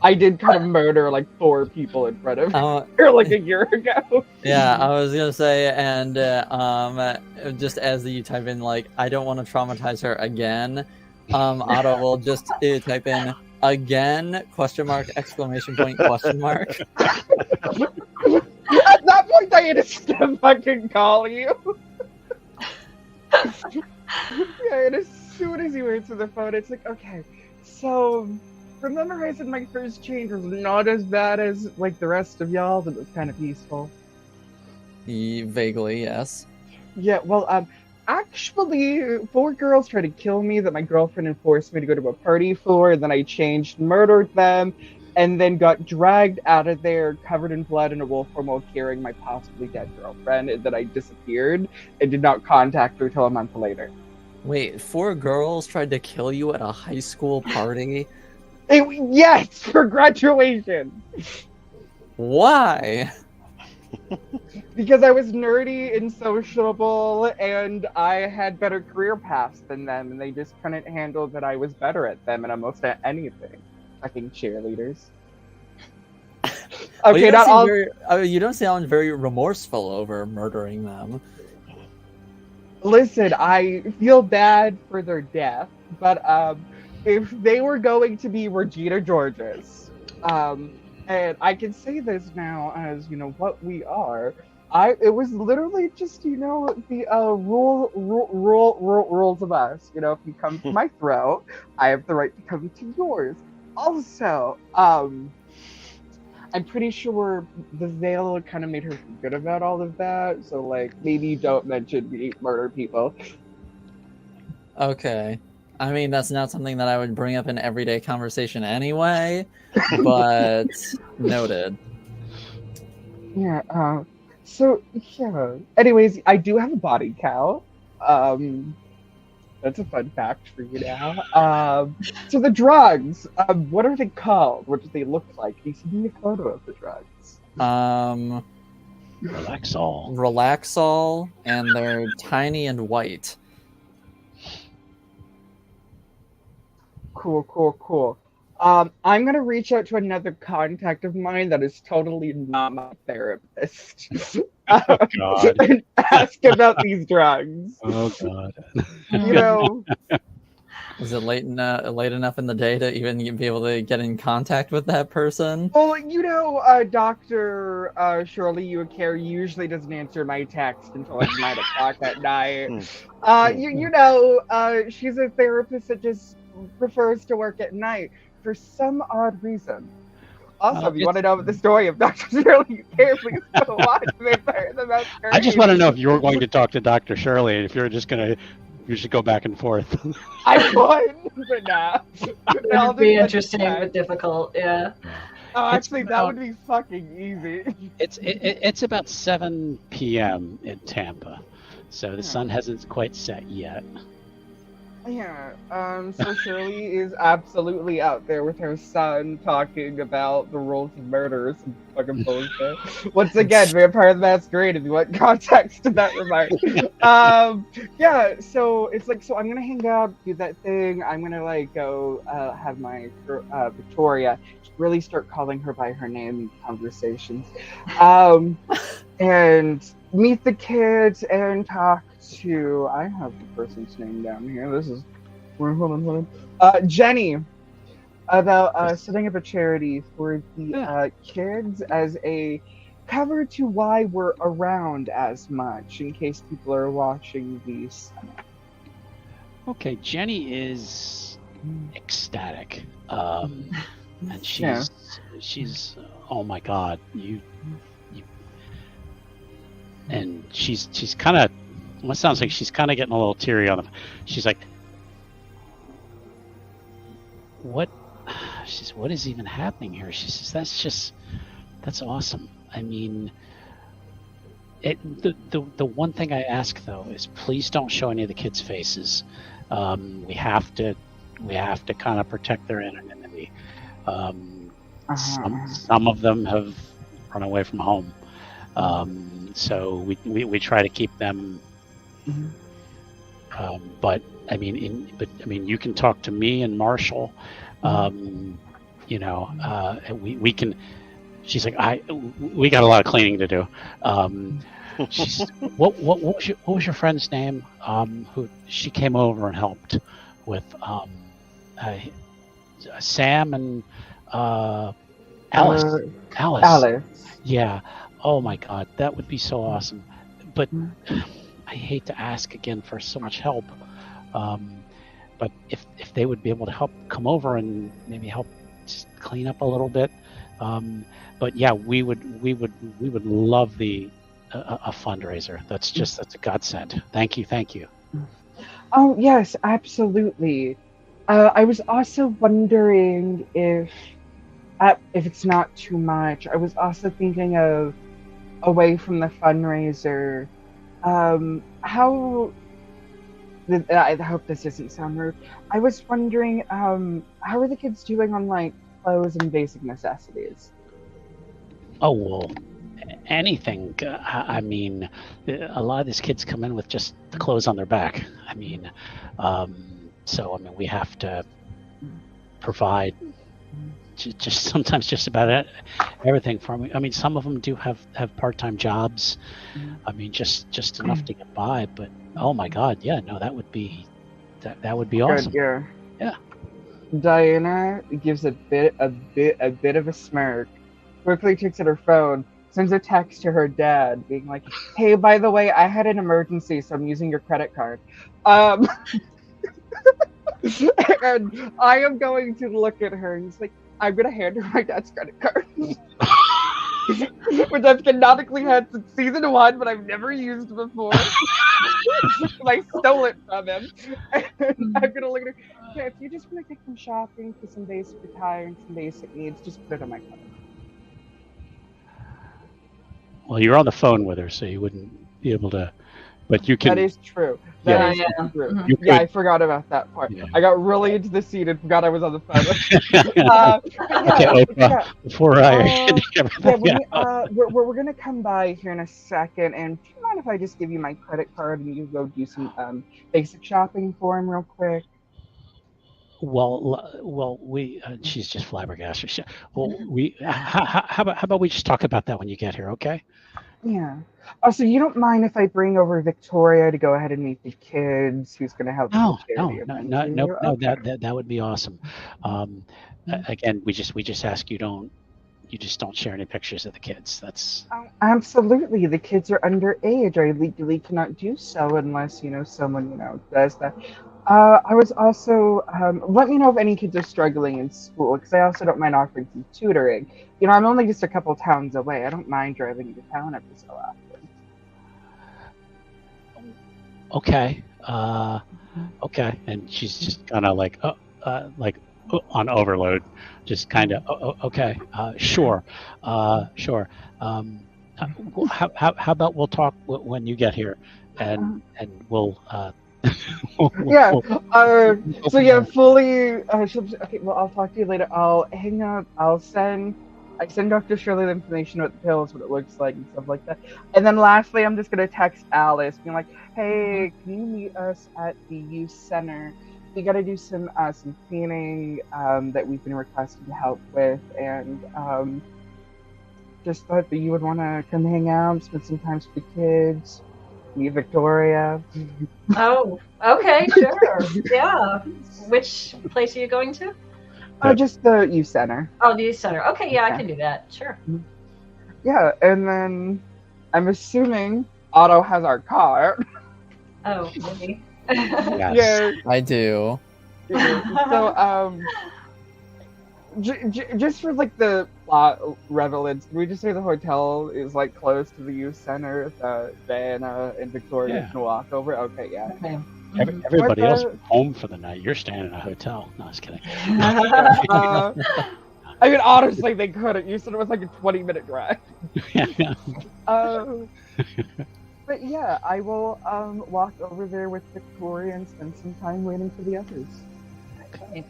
Speaker 4: I did kind of murder like 4 people in front of her like a year ago.
Speaker 2: Yeah, I was gonna say, and just as you type in like, "I don't want to traumatize her again," Otto will just type in "again?" ? Exclamation point ?
Speaker 4: At that point, I had to fucking call you. Yeah, and as soon as you answer the phone, it's like, okay, so remember I said my first change was not as bad as like the rest of y'all's, and it was kind of peaceful.
Speaker 2: Vaguely, yes.
Speaker 4: Yeah, well, actually, 4 girls tried to kill me that my girlfriend enforced me to go to a party for, and then I changed, murdered them, and then got dragged out of there covered in blood in a wolf form while carrying my possibly dead girlfriend, and then I disappeared and did not contact her until a month later.
Speaker 2: Wait, 4 girls tried to kill you at a high school party?
Speaker 4: Yes, for graduation!
Speaker 2: Why?
Speaker 4: Because I was nerdy and sociable, and I had better career paths than them, and they just couldn't handle that I was better at them and almost at anything. Fucking cheerleaders.
Speaker 2: Well,
Speaker 4: Okay, not all.
Speaker 2: You don't sound very remorseful over murdering them.
Speaker 4: Listen, I feel bad for their death, but if they were going to be Regina Georges, and I can say this now as what we are. It was literally just the rules of us. If you come to my throat, I have the right to come to yours. Also, I'm pretty sure the veil kind of made her forget about all of that. So, maybe don't mention me murder people.
Speaker 2: Okay. I mean, that's not something that I would bring up in everyday conversation anyway, but noted.
Speaker 4: Yeah, so, yeah. Anyways, I do have a body count. That's a fun fact for you now. So the drugs, what are they called? What do they look like? Can you send me a photo of the drugs?
Speaker 2: Relaxol, and they're tiny and white.
Speaker 4: Cool. I'm gonna reach out to another contact of mine that is totally not my therapist.
Speaker 1: Oh, God.
Speaker 4: And ask about these drugs.
Speaker 1: Oh, God.
Speaker 2: Is it late enough in the day to even be able to get in contact with that person?
Speaker 4: Well, Dr. Shirley Uakare usually doesn't answer my text until 9 o'clock at night. She's a therapist that just prefers to work at night for some odd reason. Also, if you want to know the story of Dr. Shirley Uakare, please go watch Vampire the Masquerade.
Speaker 1: I just want to know if you're going to talk to Dr. Shirley, and if you're just going to, you should go back and forth.
Speaker 4: I would, but nah.
Speaker 5: It'd be interesting but difficult, yeah.
Speaker 4: Oh, actually, that would be fucking easy.
Speaker 1: It's about 7 p.m. in Tampa, so the sun hasn't quite set yet.
Speaker 4: Yeah, so Shirley is absolutely out there with her son talking about the rules of murder. Some fucking bullshit. Once again, Vampire the Masquerade, if you want context to that remark. Yeah, so it's so I'm gonna hang up, do that thing. I'm gonna go have my Victoria really start calling her by her name in conversations. And meet the kids and talk to, I have the person's name down here. This is, hold on. Jenny, about setting up a charity for the kids as a cover to why we're around as much, in case people are watching these. Okay,
Speaker 1: Jenny is ecstatic, and she's oh my God, you and she's kind of. Well, it sounds like she's kind of getting a little teary on them. She's like, "What?" She says, "What is even happening here?" She says, "That's awesome." I mean, the one thing I ask though is please don't show any of the kids' faces. We have to kind of protect their anonymity. Some of them have run away from home, so we try to keep them. But I mean, you can talk to me and Marshall. We can. She's like, we got a lot of cleaning to do. She's what was your friend's name? Who she came over and helped with Sam and Alice.
Speaker 4: Alice.
Speaker 1: Yeah. Oh my God, that would be so awesome. But I hate to ask again for so much help, but if they would be able to help come over and maybe help just clean up a little bit, but yeah, we would love a fundraiser. That's a godsend. Thank you.
Speaker 4: Oh yes, absolutely. I was also wondering if if it's not too much, I was also thinking of away from the fundraiser. How? I hope this doesn't sound rude. I was wondering, how are the kids doing on like clothes and basic necessities?
Speaker 1: Oh, well, anything. I mean, a lot of these kids come in with just the clothes on their back. I mean, so I mean, we have to provide just sometimes just about everything for them. I mean, some of them do have part-time jobs. I mean, just enough to get by. But oh my God, yeah, no, that would be awesome.
Speaker 4: Good,
Speaker 1: Yeah.
Speaker 4: Diana gives a bit of a smirk, quickly takes out her phone, sends a text to her dad, being like, "Hey, by the way, I had an emergency, so I'm using your credit card." And I am going to look at her, and he's like, "I'm gonna hand her my dad's credit card." Which I've canonically had since season 1, but I've never used before. I stole it from him. And I'm gonna look at her. Yeah, if you just want to take some shopping for some basic attire and some basic needs, just put it on my card.
Speaker 1: Well, you're on the phone with her, so you wouldn't be able to. But you can.
Speaker 4: That is true.
Speaker 1: Yeah.
Speaker 4: That is true.
Speaker 5: Mhm.
Speaker 1: You
Speaker 4: Yeah, I
Speaker 1: could-
Speaker 4: forgot about that part.
Speaker 1: Yeah.
Speaker 4: I got really into the scene and forgot I was on the phone.
Speaker 1: Okay, Oprah. Before I
Speaker 4: We're gonna come by here in a second, and do you mind if I just give you my credit card and you go do some basic shopping for him real quick?
Speaker 1: Well, we. She's just flabbergasted. Well, how about we just talk about that when you get here, okay?
Speaker 4: Yeah. Also, you don't mind if I bring over Victoria to go ahead and meet the kids who's going to help
Speaker 1: No,
Speaker 4: with the charity event, do you?
Speaker 1: no.
Speaker 4: Okay.
Speaker 1: That would be awesome. Again, we just ask you just don't share any pictures of the kids. That's
Speaker 4: Absolutely. The kids are underage. I legally cannot do so unless, someone, does that. I was also, let me know if any kids are struggling in school, because I also don't mind offering some tutoring. I'm only just a couple towns away. I don't mind driving into town every so often.
Speaker 1: okay. Okay. And she's just kind of like on overload, just kind of okay. Sure. Sure. How about we'll talk when you get here, and we'll.
Speaker 4: Yeah. So yeah,
Speaker 1: from
Speaker 4: fully. Okay. Well, I'll talk to you later. I'll hang up. I send Dr. Shirley the information about the pills, what it looks like, and stuff like that. And then lastly, I'm just gonna text Alice, being like, "Hey, can you meet us at the youth center? We gotta do some cleaning that we've been requested to help with, and just thought that you would want to come hang out, spend some time with the kids, meet Victoria."
Speaker 5: Oh, okay, sure. Yeah. Which place are you going to?
Speaker 4: Just the youth center.
Speaker 5: Oh, the youth center. Okay, yeah, I
Speaker 4: Yeah.
Speaker 5: can do that. Sure.
Speaker 4: Yeah, and then I'm assuming Otto has our car.
Speaker 5: Oh, maybe.
Speaker 1: Yes.
Speaker 4: Yeah.
Speaker 2: I do.
Speaker 4: So, just for like the plot relevance, can we just say the hotel is like close to the youth center that Diana and Victoria can walk over? Okay, yeah.
Speaker 5: Okay.
Speaker 1: Everybody else
Speaker 4: What
Speaker 1: went home for the night. You're staying in a hotel. No, I was kidding.
Speaker 4: I mean, honestly, they couldn't. You said it was like a 20-minute drive. But yeah, I will walk over there with Victoria and spend some time waiting for the others.
Speaker 5: Okay.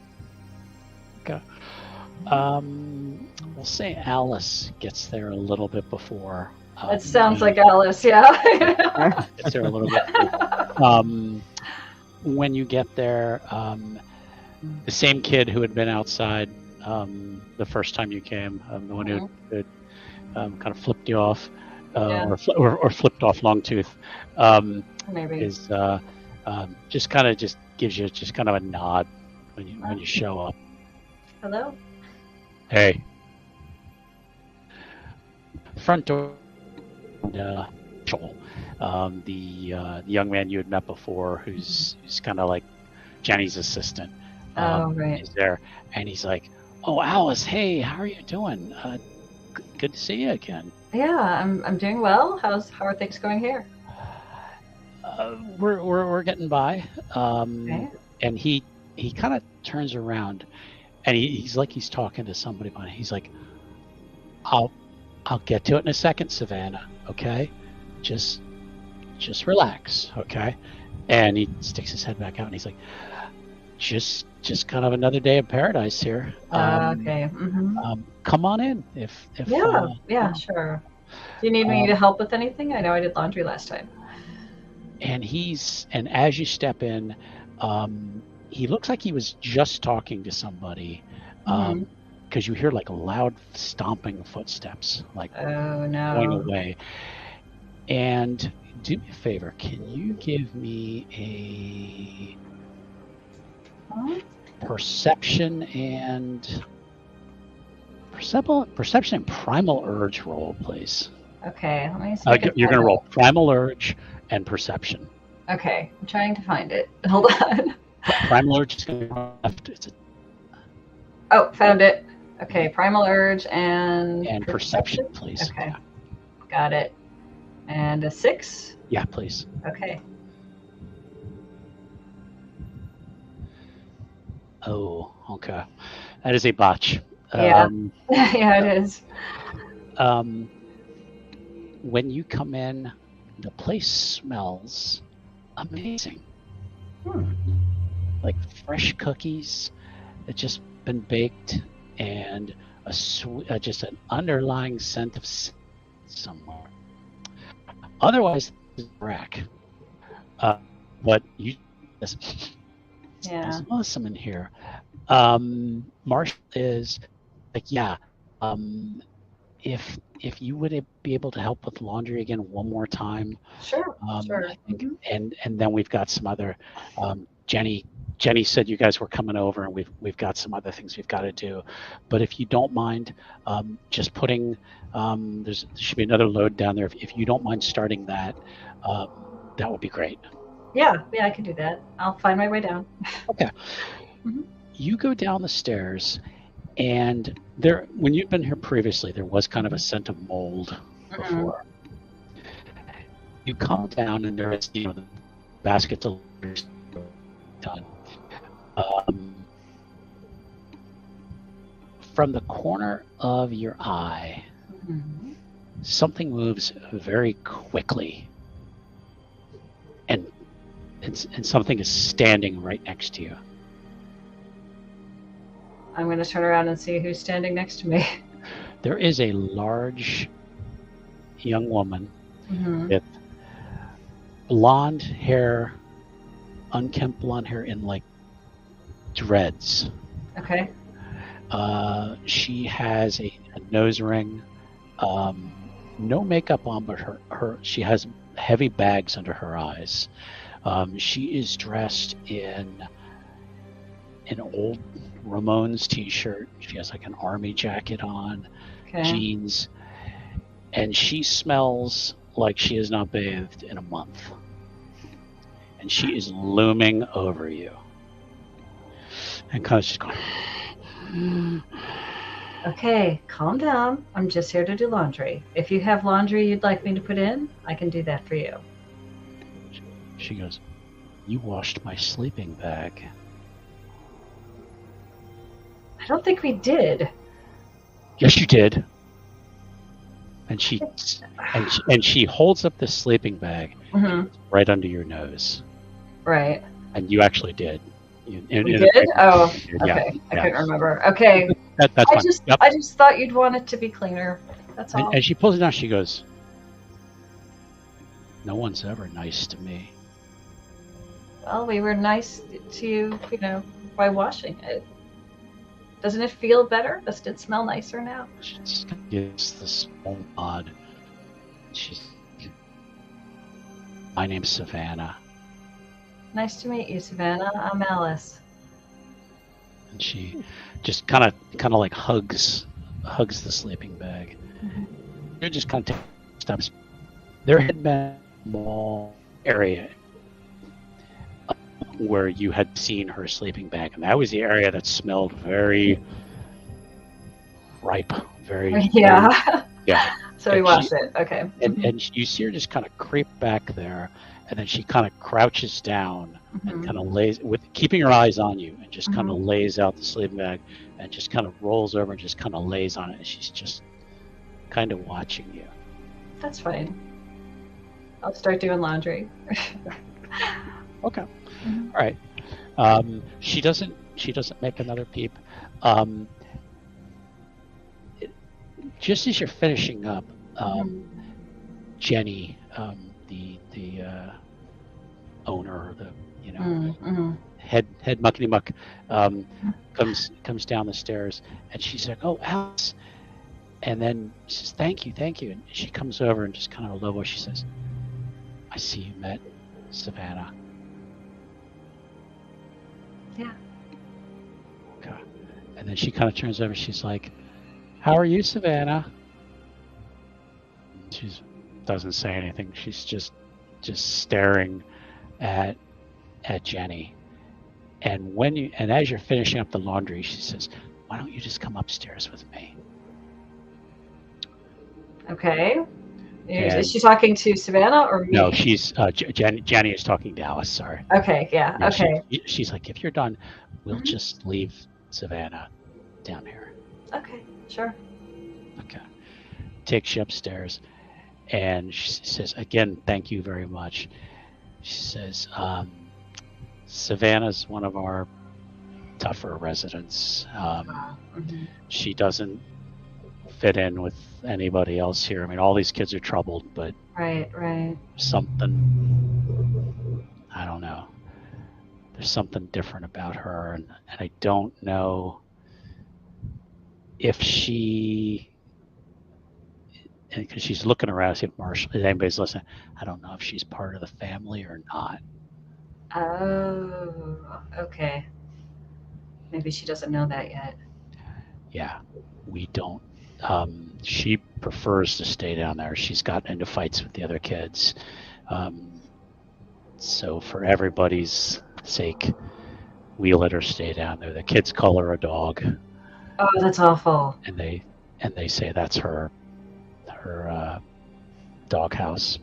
Speaker 1: We'll say Alice gets there a little bit before.
Speaker 5: That sounds like Alice, yeah.
Speaker 1: Gets there a little bit. When you get there, the same kid who had been outside the first time you came, the one who kind of flipped you off, or flipped off Longtooth,
Speaker 5: Maybe.
Speaker 1: is just gives you just kind of a nod when you show up.
Speaker 5: Hello?
Speaker 1: Hey. Front door. Joel, the young man you had met before, who's kind of like Jenny's assistant.
Speaker 5: Oh, right.
Speaker 1: He's there, and he's like, "Oh, Alice, hey, how are you doing? Good to see you again."
Speaker 5: Yeah, I'm doing well. How are things going here?
Speaker 1: We're getting by.
Speaker 5: Okay.
Speaker 1: And he kind of turns around, and he's like he's talking to somebody behind. He's like, I'll get to it in a second, Savannah. Okay, just relax. Okay, and he sticks his head back out and he's like, just kind of another day of paradise here.
Speaker 5: Okay.
Speaker 1: Come on in if
Speaker 5: Yeah, sure. Do you need me to help with anything? I know I did laundry last time.
Speaker 1: And as you step in, he looks like he was just talking to somebody, because you hear like loud stomping footsteps, like
Speaker 5: Oh no.
Speaker 1: going away. And do me a favor, can you give me a perception and primal urge roll, please?
Speaker 5: Okay, let me see.
Speaker 1: You're going to roll primal urge and perception.
Speaker 5: Okay, I'm trying to find it. Hold on.
Speaker 1: Primal urge is going to be left.
Speaker 5: Oh, found it. Okay, primal urge and
Speaker 1: perception, please.
Speaker 5: Okay,
Speaker 1: Yeah.
Speaker 5: Got it. And a 6.
Speaker 1: Yeah, please.
Speaker 5: Okay.
Speaker 1: Oh, okay. That is a botch.
Speaker 5: Yeah. Yeah, it is.
Speaker 1: When you come in, the place smells amazing. Like fresh cookies that just been baked, and just an underlying scent of somewhere. Otherwise, it's wreck. But you just it's awesome in here. Marshall is like, yeah. If you would be able to help with laundry again one more time,
Speaker 5: sure.
Speaker 1: I think, and then we've got some other. Jenny said you guys were coming over, and we've got some other things we've got to do. But if you don't mind, just putting there should be another load down there. If you don't mind starting that, that would be great.
Speaker 5: Yeah, I can do that. I'll find my way down.
Speaker 1: Okay. You go down the stairs. And when you've been here previously, there was kind of a scent of mold before. You come down, and there is, the baskets of done. From the corner of your eye, something moves very quickly, and something is standing right next to you.
Speaker 5: I'm going to turn around and see who's standing next to me.
Speaker 1: There is a large young woman with blonde hair, unkempt blonde hair in like dreads.
Speaker 5: Okay.
Speaker 1: She has a nose ring, no makeup on, but she has heavy bags under her eyes. She is dressed in an old Ramones t-shirt. She has like an army jacket on, jeans, and she smells like she has not bathed in a month. And she is looming over you. And kind of just going,
Speaker 5: okay, calm down. I'm just here to do laundry. If you have laundry you'd like me to put in, I can do that for you.
Speaker 1: She goes, you washed my sleeping bag.
Speaker 5: I don't think we did.
Speaker 1: Yes, you did. And she holds up the sleeping bag right under your nose.
Speaker 5: Right.
Speaker 1: And you actually did.
Speaker 5: We did? Oh, okay. I couldn't remember. Okay.
Speaker 1: That's fine.
Speaker 5: I just thought you'd want it to be cleaner. That's all.
Speaker 1: And she pulls it down. She goes, no one's ever nice to me.
Speaker 5: Well, we were nice to you, by washing it. Doesn't it feel better? Does it smell nicer now?
Speaker 1: She just gives this small nod. My name's Savannah.
Speaker 5: Nice to meet you, Savannah. I'm Alice.
Speaker 1: And she just kind of like hugs the sleeping bag. You're just kind of taking steps. There had been a small area where you had seen her sleeping bag, and that was the area that smelled very ripe, very
Speaker 5: yeah.
Speaker 1: Yeah.
Speaker 5: So we washed it. Okay.
Speaker 1: And you see her just kind of creep back there, and then she kind of crouches down and
Speaker 5: Mhm.
Speaker 1: kind of lays, with keeping her eyes on you, and just kind of lays out the sleeping bag and just kind of rolls over and just kind of lays on it. And she's just kind of watching you.
Speaker 5: That's fine. I'll start doing laundry.
Speaker 1: Okay.
Speaker 5: Mhm.
Speaker 1: All right. She doesn't make another peep. Just as you're finishing up, Jenny, the owner, the head muckety muck, comes down the stairs, and she's like, "Oh, Alice," and then she says, "Thank you," and she comes over and just kind of a low voice, she says, "I see you met Savannah."
Speaker 5: Yeah.
Speaker 1: Okay. And then she kind of turns over. She's like, "How are you, Savannah?" She doesn't say anything. She's just staring at Jenny. And as you're finishing up the laundry, she says, "Why don't you just come upstairs with me?"
Speaker 5: Okay.
Speaker 1: And-
Speaker 5: Is she talking to Savannah or me?
Speaker 1: No, she's Jenny is talking to Alice. Sorry.
Speaker 5: Okay. Yeah.
Speaker 1: Yeah,
Speaker 5: Okay.
Speaker 1: She's like, "If you're done, we'll
Speaker 5: Mhm.
Speaker 1: just leave Savannah down here."
Speaker 5: Okay. Sure.
Speaker 1: Okay. Takes you upstairs, and she says, "Again, thank you very much." She says, "Savannah's one of our tougher residents.
Speaker 5: Mhm.
Speaker 1: She doesn't fit in with anybody else here. I mean, all these kids are troubled, but
Speaker 5: Right.
Speaker 1: something, I don't know. There's something different about her, and I don't know if she, because she's looking around, see if Marshall, if anybody's listening. I don't know if she's part of the family or not."
Speaker 5: Oh. Okay. Maybe she doesn't know that yet.
Speaker 1: Yeah, we don't. She prefers to stay down there. She's gotten into fights with the other kids. So for everybody's sake, we let her stay down there. The kids call her a dog,
Speaker 5: Oh, that's awful.
Speaker 1: and they say that's her doghouse.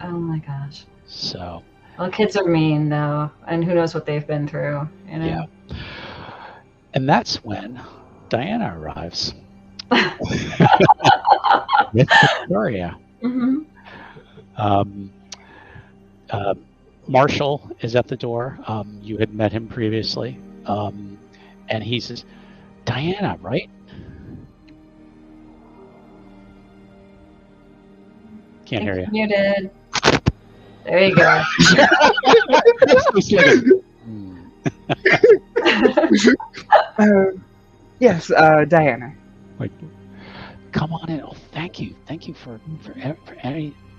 Speaker 5: Oh my gosh.
Speaker 1: So
Speaker 5: Well, kids are mean though, and who knows what they've been through. You know?
Speaker 1: yeah, and that's when Diana arrives with Victoria.
Speaker 5: Mm-hmm.
Speaker 1: Marshall is at the door. You had met him previously, and he says, "Diana, right?" Can't hear you.
Speaker 5: Muted. There you go.
Speaker 4: Yes, Diana.
Speaker 1: Like, come on in. Oh, thank you for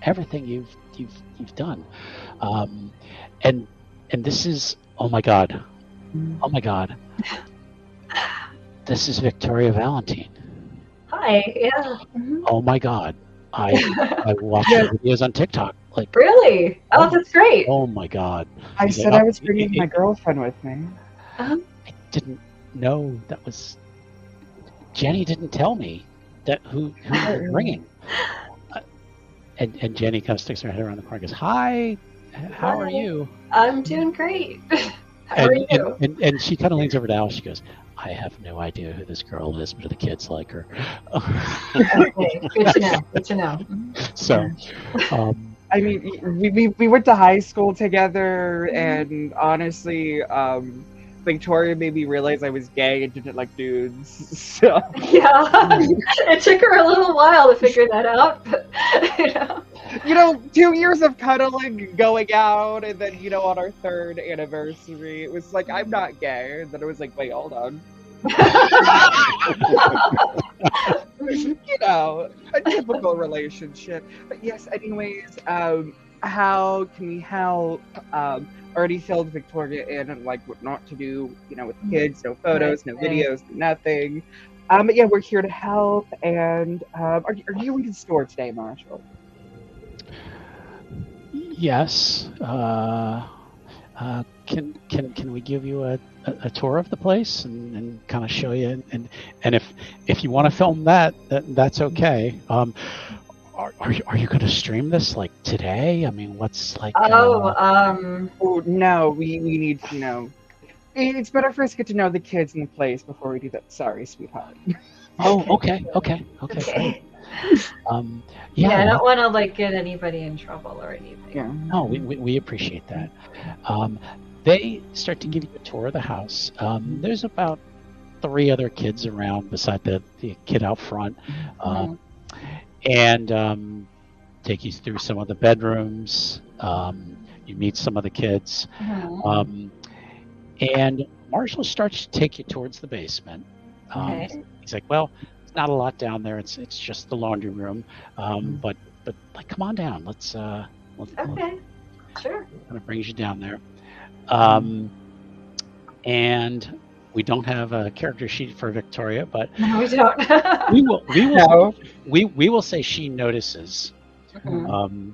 Speaker 1: everything you've done. And this is, oh my god, this is Victoria Valentine.
Speaker 5: Hi. Yeah. Mhm.
Speaker 1: Oh my god, I watch your videos on TikTok. Like,
Speaker 5: Really? Oh, that's great.
Speaker 1: oh my god.
Speaker 4: I
Speaker 1: He's
Speaker 4: said
Speaker 1: like,
Speaker 4: I was bringing my girlfriend with me.
Speaker 1: I didn't know that was. Jenny didn't tell me that who you're bringing. And Jenny kind of sticks her head around the corner and goes, "Hi, how are you?"
Speaker 5: I'm doing great. How are you?
Speaker 1: And she kind of leans over to Alice. She goes, "I have no idea who this girl is, but the kids like her."
Speaker 5: Okay, good to know. Good to know.
Speaker 1: So,
Speaker 4: I mean, we went to high school together, and honestly, Victoria made me realize I was gay and didn't like dudes. So
Speaker 5: Yeah, it took her a little while to figure that out, but
Speaker 4: you know, 2 years of cuddling, going out, and then on our 3rd anniversary, it was like, I'm not gay. And then it was like, wait, hold on. A typical relationship. But yes, anyways, how can we help? Already filled Victoria in and like what not to do, with kids, no photos, no videos, nothing. But yeah, we're here to help. And are you in the store today, Marshall?
Speaker 1: yes. Can we give you a tour of the place and kind of show you, and if you want to film that's okay. Are you going to stream this like today? I mean, what's like?
Speaker 4: Oh no, we need to It's better for us to get to know the kids in the place before we do that. Sorry, sweetheart.
Speaker 1: Oh, okay. Great.
Speaker 5: Yeah, I don't want to like get anybody in trouble or anything.
Speaker 4: Yeah.
Speaker 1: No, we appreciate that. They start to give you a tour of the house. There's about 3 other kids around beside the kid out front, and take you through some of the bedrooms. You meet some of the kids, and Marshall starts to take you towards the basement.
Speaker 5: Okay.
Speaker 1: He's like, "Well, it's not a lot down there. It's just the laundry room, but like, come on down. Let's
Speaker 5: Okay. Sure.
Speaker 1: kind of brings you down there." And we don't have a character sheet for Victoria, but
Speaker 5: No, we don't.
Speaker 1: we will say she notices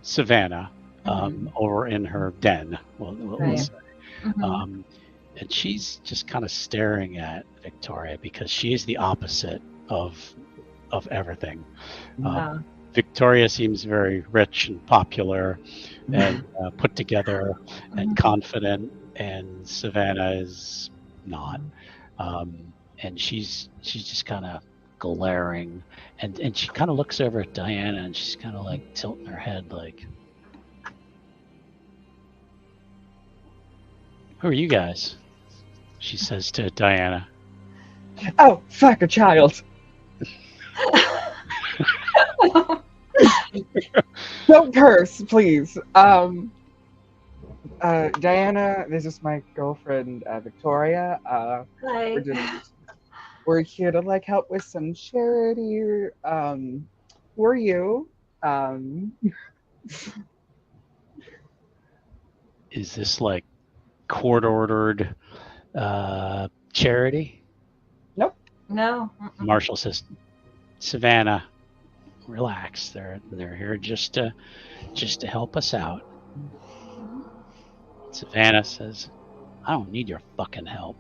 Speaker 1: Savannah over in her den. We'll say. And she's just kind of staring at Victoria because she is the opposite of everything. Victoria seems very rich and popular and put together and confident, and Savannah is not. And she's just kind of glaring, and she kind of looks over at Diana, and she's kind of like tilting her head like, "Who are you guys?" She says to Diana.
Speaker 4: Oh, fuck, a child. Don't curse, please. Diana, this is my girlfriend, Victoria.
Speaker 5: Hi.
Speaker 4: We're here to like help with some charity. Who are you?
Speaker 1: Is this like court-ordered charity?
Speaker 4: Nope.
Speaker 5: No.
Speaker 1: Marshall says, "Savannah, relax. They're here just to help us out." Savannah says, "I don't need your fucking help.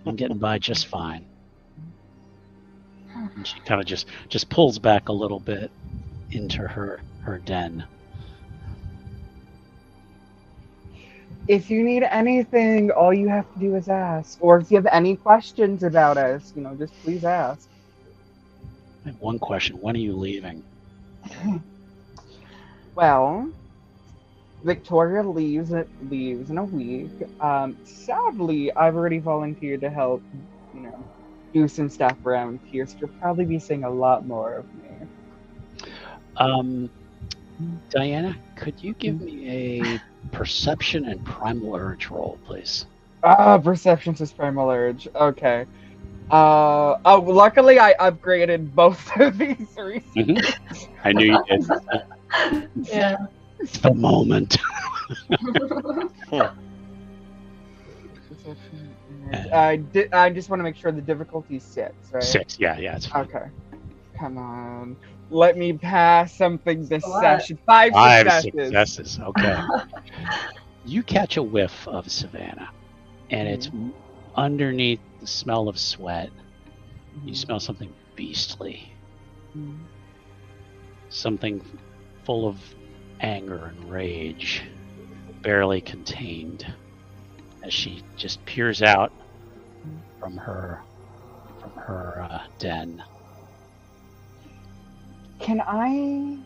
Speaker 1: I'm getting by just fine." And she kind of just pulls back a little bit into her den.
Speaker 4: If you need anything, all you have to do is ask. Or if you have any questions about us, just please ask.
Speaker 1: I have one question. When are you leaving?
Speaker 4: Well, Victoria leaves in a week. Sadly, I've already volunteered to help, do some stuff around here, so you'll probably be seeing a lot more of me.
Speaker 1: Diana, could you give me a perception and primal urge roll, please?
Speaker 4: Perception says primal urge. Okay. Luckily I upgraded both of these recently.
Speaker 1: I knew you did.
Speaker 5: Yeah.
Speaker 1: It's the moment.
Speaker 4: I just want to make sure the difficulty is 6, right?
Speaker 1: 6, yeah, it's fine.
Speaker 4: Okay. Come on. Let me pass something this
Speaker 5: What?
Speaker 4: session. 5
Speaker 1: successes. Okay. You catch a whiff of Savannah, and it's underneath the smell of sweat. You smell something beastly. Something full of anger and rage, barely contained, as she just peers out from her den.
Speaker 4: Can I,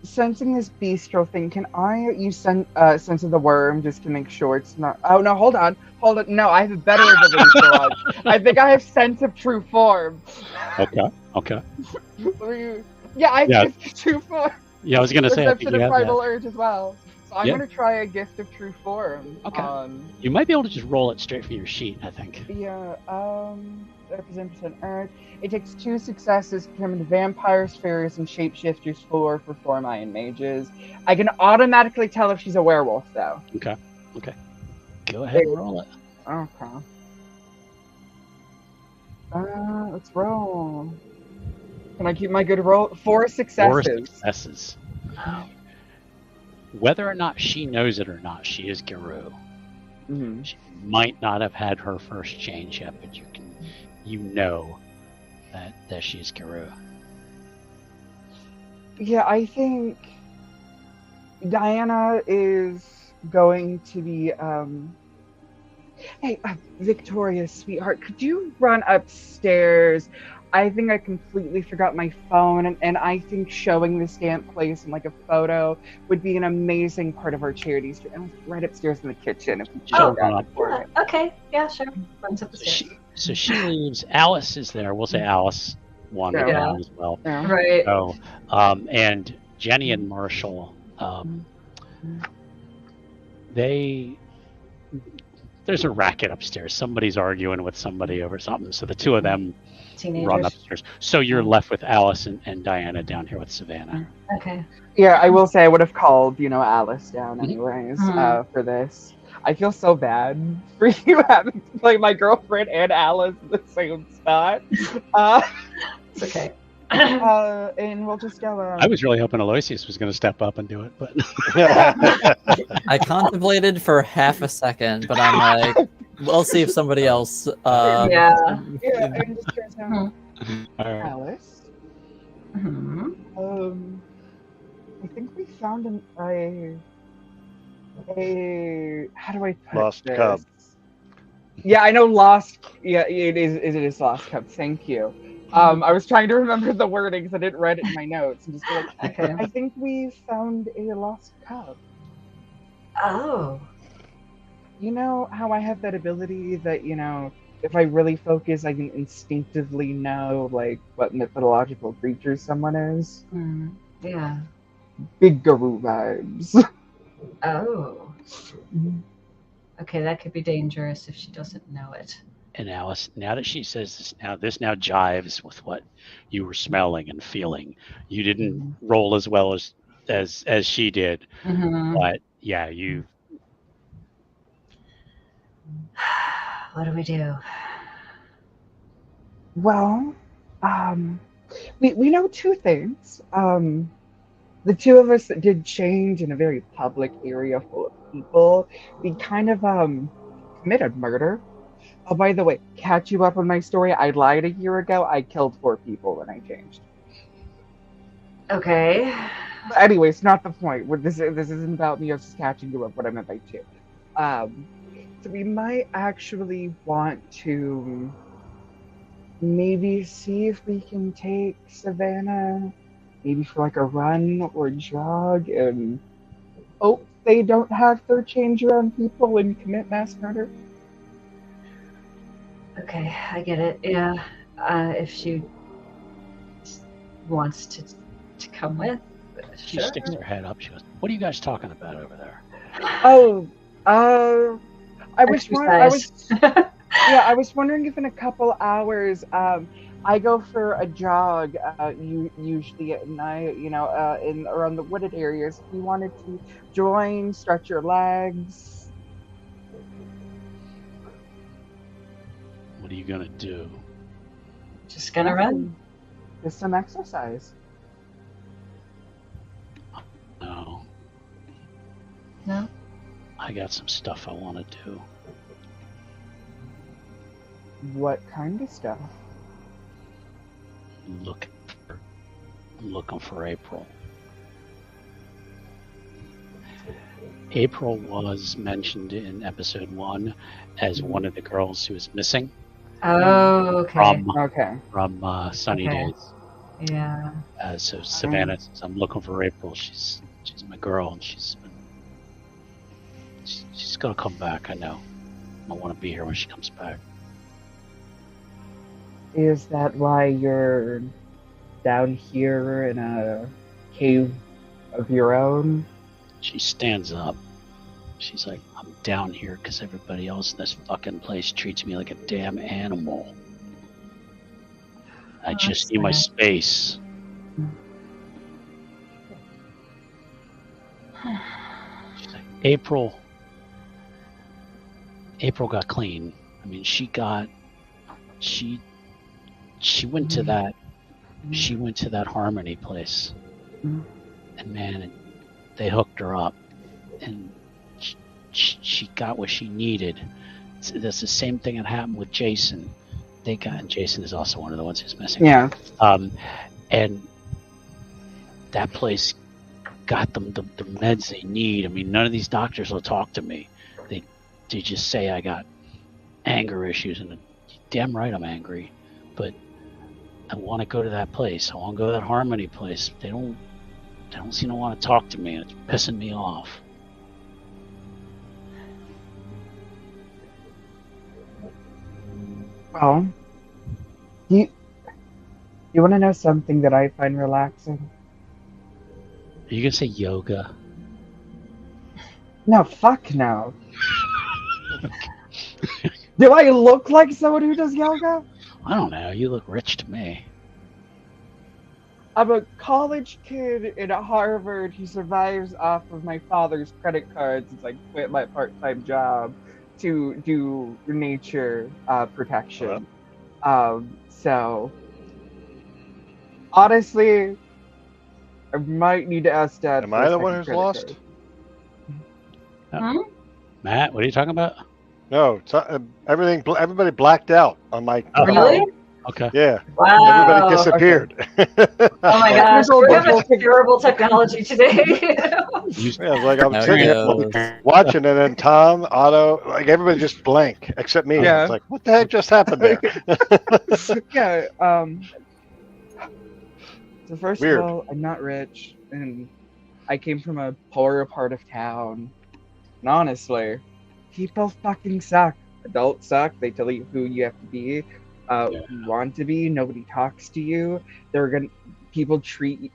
Speaker 4: sensing this bistro thing, can I use sense of the worm just to make sure it's not? Oh no, hold on. No, I have a better ability for us. I think I have sense of true form.
Speaker 1: Okay.
Speaker 4: Yeah, I have gift of true form.
Speaker 1: Yeah, I was gonna say.
Speaker 4: Perception of primal urge as well. So I'm gonna try a gift of true form.
Speaker 1: Okay. You might be able to just roll it straight from your sheet, I think.
Speaker 4: Yeah. Representation urge. It takes 2 successes to determine vampires, fairies, and shapeshifters for Formi and mages. I can automatically tell if she's a werewolf, though.
Speaker 1: Okay. Go ahead and roll it.
Speaker 4: Okay. Let's roll. Can I keep my good roll? 4 successes.
Speaker 1: 4 successes. Whether or not she knows it or not, she is Garou. She might not have had her first change yet, but you know that she is Garou.
Speaker 4: Yeah, I think Diana is going to be. Hey, Victoria, sweetheart, could you run upstairs? I think I completely forgot my phone, and I think showing this dance place in like a photo would be an amazing part of our charity stream. And it's right upstairs in the kitchen. If you could
Speaker 1: She'll
Speaker 4: do
Speaker 1: run
Speaker 4: that
Speaker 1: up.
Speaker 4: for me.
Speaker 5: Okay, yeah, sure. Runs up the stairs.
Speaker 1: So she leaves. Alice is there. We'll say Alice wandered
Speaker 4: Yeah.
Speaker 1: down as well.
Speaker 4: Yeah.
Speaker 5: Right.
Speaker 1: So, and Jenny and Marshall, there's a racket upstairs. Somebody's arguing with somebody over something. So the two of them
Speaker 5: Teenagers.
Speaker 1: run upstairs. So you're left with Alice and Diana down here with Savannah.
Speaker 5: Okay.
Speaker 4: Yeah, I will say I would have called, Alice down
Speaker 1: Mhm.
Speaker 4: anyways
Speaker 5: Mhm.
Speaker 4: for this. I feel so bad for you having to play my girlfriend and Alice in the same spot.
Speaker 5: It's okay.
Speaker 4: And we'll just go.
Speaker 1: I was really hoping Aloysius was going to step up and do it, but
Speaker 2: I contemplated for half a second, but I'm like, we'll see if somebody else.
Speaker 5: Yeah.
Speaker 4: Yeah, and just turns out
Speaker 1: all right.
Speaker 4: Alice.
Speaker 5: Mhm.
Speaker 4: I think we found a how do I put
Speaker 3: Lost
Speaker 4: this?
Speaker 3: cub.
Speaker 4: Yeah, I know lost. Yeah, it is lost cub. Thank you. I was trying to remember the wording because I didn't write it in my notes. And just be like,
Speaker 5: Okay.
Speaker 4: I think we found a lost cub.
Speaker 5: Oh.
Speaker 4: You know how I have that ability that, if I really focus, I can instinctively know, like, what mythological creature someone is?
Speaker 5: Yeah.
Speaker 4: Big Garou vibes.
Speaker 5: Oh. Okay, that could be dangerous if she doesn't know it.
Speaker 1: And Alice, now that she says this now jives with what you were smelling and feeling. You didn't roll as well as she did, but yeah, you.
Speaker 5: What do we do?
Speaker 4: Well, we know two things. The two of us that did change in a very public area full of people, we kind of committed murder. Oh, by the way, catch you up on my story. I lied a year ago. I killed 4 people when I changed.
Speaker 5: Okay.
Speaker 4: But anyways, not the point. This isn't about me. I was just catching you up. What I meant by 2. So we might actually want to maybe see if we can take Savannah, maybe for like a run or jog, and hope they don't have her change around people and commit mass murder.
Speaker 5: Okay, I get it. Yeah. If she wants to come with,
Speaker 1: She
Speaker 5: sure.
Speaker 1: sticks her head up. She goes, "What are you guys talking about over there?"
Speaker 4: Oh, I was wondering if in a couple hours, I go for a jog, usually at night, in around the wooded areas. If you wanted to join, stretch your legs.
Speaker 1: What are you gonna do?
Speaker 5: Just gonna run.
Speaker 4: Just some exercise.
Speaker 1: No.
Speaker 5: No?
Speaker 1: I got some stuff I want to do.
Speaker 4: What kind of stuff?
Speaker 1: I'm looking for April. April was mentioned in episode 1 as one of the girls who was missing
Speaker 5: Oh, okay.
Speaker 1: from Sunny
Speaker 5: Okay.
Speaker 1: Days.
Speaker 5: Yeah.
Speaker 1: So Savannah says, "I'm looking for April. She's my girl, and she's gonna come back. I know. I want to be here when she comes back."
Speaker 4: Is that why you're down here in a cave of your own?
Speaker 1: She stands up. She's like, "I'm down here because everybody else in this fucking place treats me like a damn animal. I just need my space." She's like, April got clean. I mean, she went to that Harmony place, and man, they hooked her up, and she got what she needed. That's the same thing that happened with Jason. And Jason is also one of the ones who's missing.
Speaker 4: Yeah.
Speaker 1: And that place got them the meds they need. I mean, none of these doctors will talk to me. They just say I got anger issues, and damn right I'm angry. But I want to go to that place. I want to go to that Harmony place. They don't seem to want to talk to me, and it's pissing me off.
Speaker 4: Well, you want to know something that I find relaxing?
Speaker 1: Are you gonna say yoga?
Speaker 4: No, fuck no. Do I look like someone who does yoga?
Speaker 1: I don't know. You look rich to me.
Speaker 4: I'm a college kid in Harvard who survives off of my father's credit cards since I quit my part-time job to do nature protection. So, honestly, I might need to ask Dad.
Speaker 3: Am I the one who's lost?
Speaker 1: Matt, what are you talking about?
Speaker 3: No, everybody blacked out on my.
Speaker 5: Really?
Speaker 1: Okay.
Speaker 3: Yeah.
Speaker 5: Wow.
Speaker 3: Everybody disappeared.
Speaker 5: Oh my gosh, we're having terrible technology today.
Speaker 3: Yeah, it's like I'm sitting watching, and then Tom, Otto, like everybody just blank except me.
Speaker 4: Yeah.
Speaker 3: It's like, what the heck just happened there?
Speaker 4: Yeah. So first
Speaker 3: Weird.
Speaker 4: of all, I'm not rich, and I came from a poorer part of town. And honestly, people fucking suck. Adults suck. They tell you who you have to be, you want to be. Nobody talks to you. People treat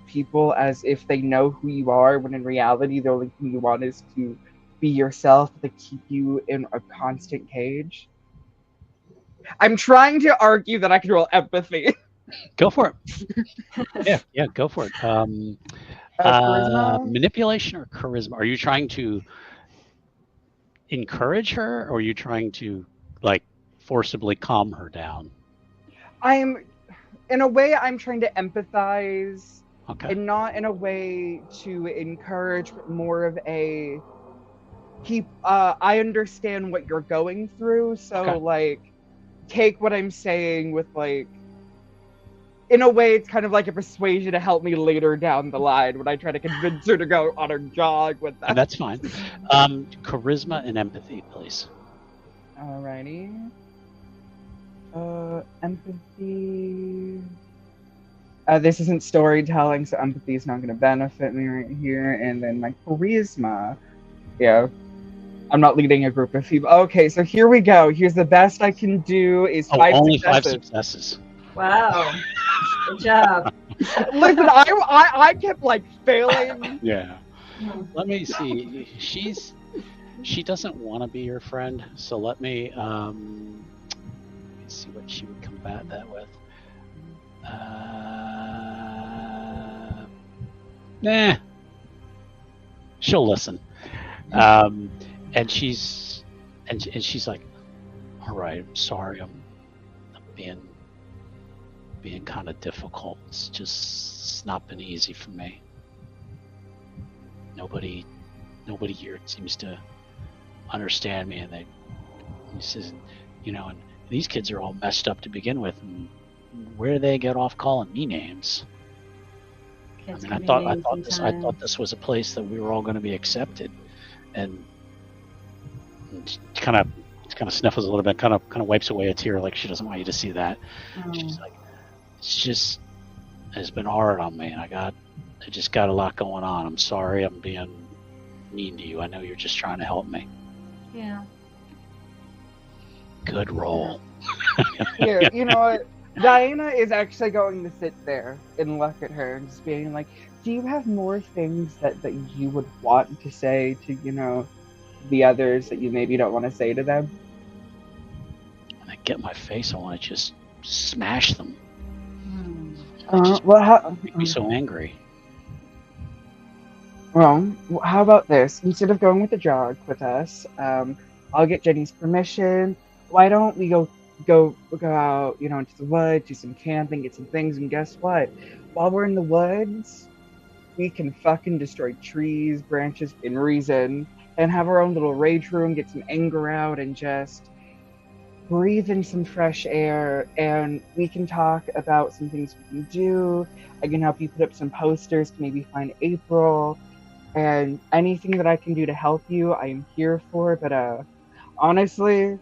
Speaker 4: people as if they know who you are, when in reality, the only thing you want is to be yourself. They keep you in a constant cage. I'm trying to argue that I can roll empathy.
Speaker 1: Go for it. Yeah, go for it.
Speaker 4: Charisma?
Speaker 1: Manipulation or charisma? Are you trying to encourage her, or are you trying to like forcibly calm her down?
Speaker 4: In a way, I'm trying to empathize,
Speaker 1: Okay.
Speaker 4: and not in a way to encourage, but more of a I understand what you're going through, so
Speaker 1: Okay.
Speaker 4: like, take what I'm saying with like, in a way, it's kind of like a persuasion to help me later down the line when I try to convince her to go on a jog with that.
Speaker 1: And that's fine. Charisma and empathy, please.
Speaker 4: Alrighty. Empathy. This isn't storytelling, so empathy is not going to benefit me right here. And then my charisma. Yeah. I'm not leading a group of people. Okay, so here we go. Here's the best I can do is
Speaker 1: only
Speaker 4: successes.
Speaker 1: 5 successes.
Speaker 5: Wow. Good job.
Speaker 4: Listen, I kept like failing.
Speaker 1: Yeah. Let me see. She doesn't want to be your friend, so let me see what she would combat that with. Nah. She'll listen. And she's like, all right, I'm sorry, I'm being kind of difficult. It's not been easy for me. Nobody here seems to understand me, and he says, and these kids are all messed up to begin with, and where do they get off calling me names?
Speaker 5: Kids
Speaker 1: I thought this was a place that we were all going to be accepted, and she kind of sniffles a little bit, kind of wipes away a tear, like she doesn't want you to see that. She's like, it's been hard on me, and I just got a lot going on. I'm sorry, I'm being mean to you. I know you're just trying to help me.
Speaker 5: Yeah.
Speaker 1: Good roll.
Speaker 4: Here, you know what? Diana is actually going to sit there and look at her and just being like, do you have more things that you would want to say to, the others that you maybe don't want to say to them?
Speaker 1: When I get my face, I want to just smash them. Make me so angry.
Speaker 4: Well, how about this? Instead of going with the jog with us, I'll get Jenny's permission. Why don't we go out, into the woods, do some camping, get some things, and guess what? While we're in the woods, we can fucking destroy trees, branches, in reason, and have our own little rage room, get some anger out, and just breathe in some fresh air, and we can talk about some things we can do. I can help you put up some posters to maybe find April, and anything that I can do to help you, I am here for. But honestly,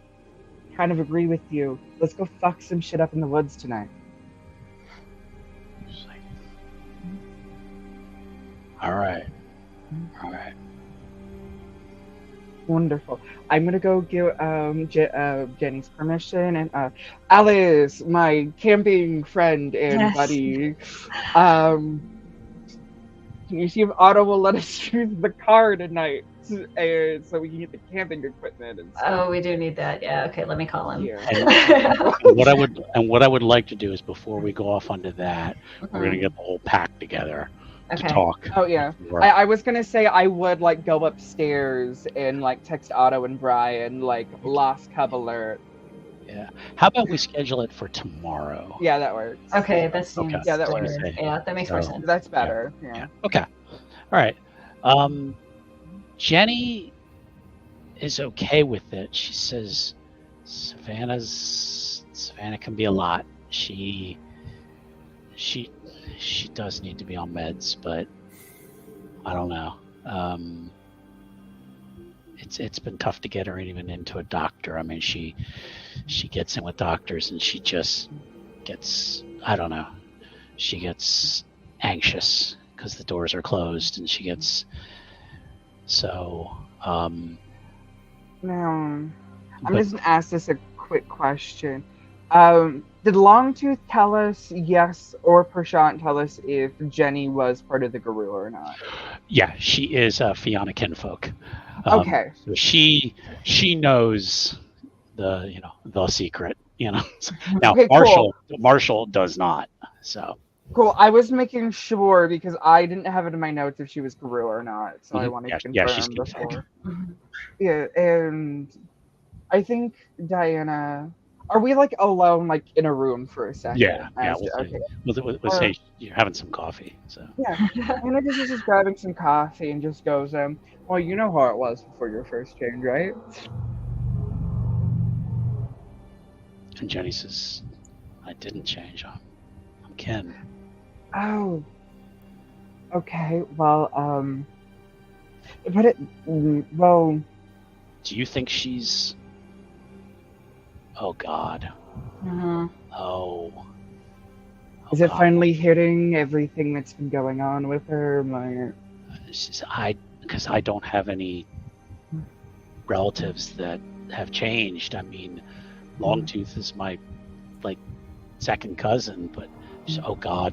Speaker 4: kind of agree with you. Let's go fuck some shit up in the woods tonight.
Speaker 1: All right. All right.
Speaker 4: Wonderful. I'm gonna go get Jenny's permission, and Alice, my camping friend and
Speaker 5: Yes.
Speaker 4: buddy. Can you see if Otto will let us use the car tonight, so we can get the camping equipment and stuff?
Speaker 5: Oh, we do need that. Yeah. Okay. Let me call him.
Speaker 4: Yeah.
Speaker 1: And what I would like to do is before we go off onto that, we're gonna get the whole pack together to
Speaker 5: Okay.
Speaker 1: talk.
Speaker 4: Oh yeah.
Speaker 1: before-
Speaker 4: I was gonna say I would like go upstairs and like text Otto and Brian like lost cub alert.
Speaker 1: Yeah. How about we schedule it for tomorrow?
Speaker 4: Yeah, that works.
Speaker 5: Okay. That seems.
Speaker 4: Yeah, that
Speaker 5: better.
Speaker 4: works.
Speaker 5: Yeah, that makes more
Speaker 1: So-
Speaker 5: sense.
Speaker 4: That's better. Yeah.
Speaker 1: Okay. All right. Jenny is okay with it. She says Savannah can be a lot. She does need to be on meds, but I don't know. It's been tough to get her even into a doctor. I mean, she gets in with doctors and she just gets, I don't know, she gets anxious because the doors are closed, and she gets so.
Speaker 4: Now, I'm
Speaker 1: But-
Speaker 4: just gonna ask this a quick question. Did Longtooth tell us yes, or Prashant tell us if Jenny was part of the Guru or not?
Speaker 1: Yeah, she is Fianna kinfolk.
Speaker 4: Okay.
Speaker 1: So she knows the secret. Now
Speaker 4: Okay, cool.
Speaker 1: Marshall does not. So
Speaker 4: Cool. I was making sure because I didn't have it in my notes if she was Guru or not, so I
Speaker 1: Mhm.
Speaker 4: wanted
Speaker 1: Yeah,
Speaker 4: to
Speaker 1: yeah,
Speaker 4: confirm
Speaker 1: she's kinfolk.
Speaker 4: before.
Speaker 5: Mhm.
Speaker 4: Yeah, and I think Diana. Are we like alone, like in a room for a second?
Speaker 1: yeah, we'll say,
Speaker 4: Okay.
Speaker 1: we'll say you're having some coffee. So
Speaker 4: Yeah. Diana just is just grabbing some coffee and just goes, well, you know how it was before your first change, right?
Speaker 1: and Jenny says, "I didn't change. I'm Ken."
Speaker 4: Oh. Okay. Well, well,
Speaker 1: Do you think she's? Oh God.
Speaker 5: Mhm.
Speaker 1: Oh.
Speaker 4: is it
Speaker 1: God.
Speaker 4: finally hitting everything that's been going on with her?
Speaker 1: Because I don't have any relatives that have changed. I mean, Longtooth is my second cousin, but oh God,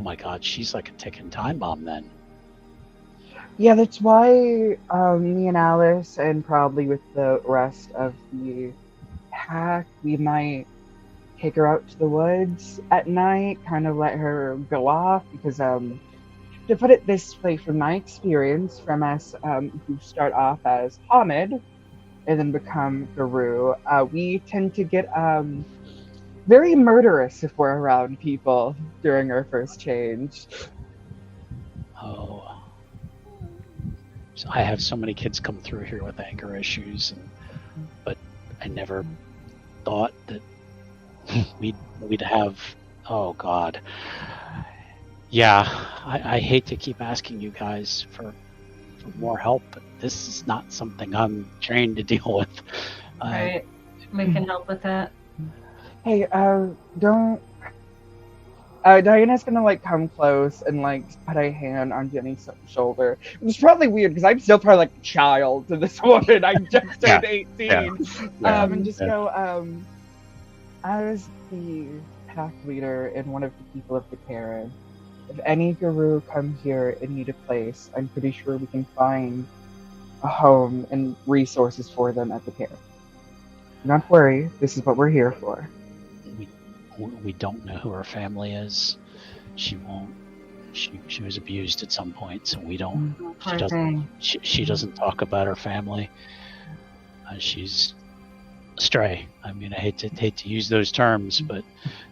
Speaker 1: my God, she's like a ticking time bomb then.
Speaker 4: Yeah, that's why me and Alice, and probably with the rest of the pack, we might take her out to the woods at night, kind of let her go off, because to put it this way, from my experience, from us who start off as Hamid and then become Guru, we tend to get very murderous if we're around people during our first change.
Speaker 1: Oh. So I have so many kids come through here with anger issues, but I never thought that we'd have. Oh God. Yeah, I hate to keep asking you guys for more help, but this is not something I'm trained to deal with.
Speaker 5: Right. We can help with that.
Speaker 4: Hey, don't. Diana's gonna come close and put a hand on Jenny's shoulder. It's probably weird because I'm still probably a child to this woman. I just turned 18. And just go. As the pack leader and one of the people of the Karen, if any Guru come here and need a place, I'm pretty sure we can find a home and resources for them at the Karen. Do not worry. This is what we're here for.
Speaker 1: We don't know who her family is. She won't. She was abused at some point, so we don't. She
Speaker 5: Poor
Speaker 1: doesn't.
Speaker 5: thing.
Speaker 1: She doesn't talk about her family. She's astray. I mean, I hate to use those terms, but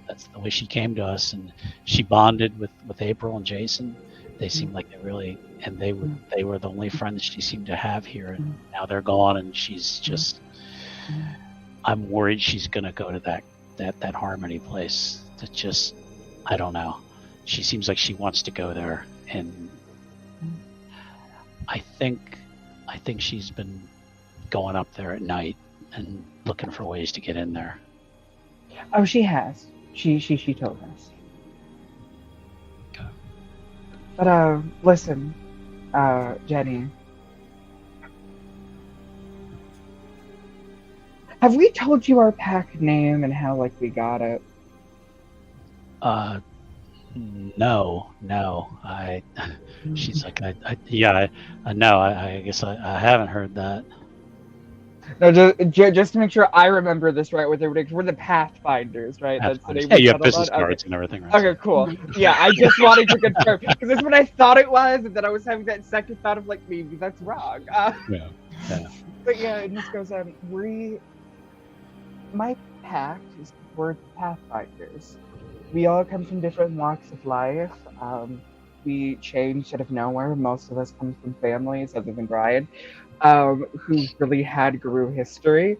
Speaker 1: that's the way she came to us, and she bonded with April and Jason. They seemed like they were the only friends she seemed to have here, and now they're gone, and she's just. I'm worried she's gonna go to that Harmony place. That just, I don't know. She seems like she wants to go there, and I think she's been going up there at night and looking for ways to get in there.
Speaker 4: Oh, she has. She told us.
Speaker 1: Okay.
Speaker 4: But listen, Jenny. Have we told you our pack name and how like we got it?
Speaker 1: No. She's like, I no, I guess I haven't heard that.
Speaker 4: No, just to make sure I remember this right, we're the Pathfinders, right? That's the name.
Speaker 1: Yeah, you
Speaker 4: we
Speaker 1: have business
Speaker 4: settled on?
Speaker 1: cards and everything, right?
Speaker 4: Okay, cool. Yeah, I just wanted to confirm because that's what I thought it was, and then I was having that second thought of like maybe that's wrong.
Speaker 1: Yeah.
Speaker 4: But yeah, it just goes my pact is we're Pathfinders. We all come from different walks of life. We changed out of nowhere. Most of us come from families, other than Brian, who really had Guru history.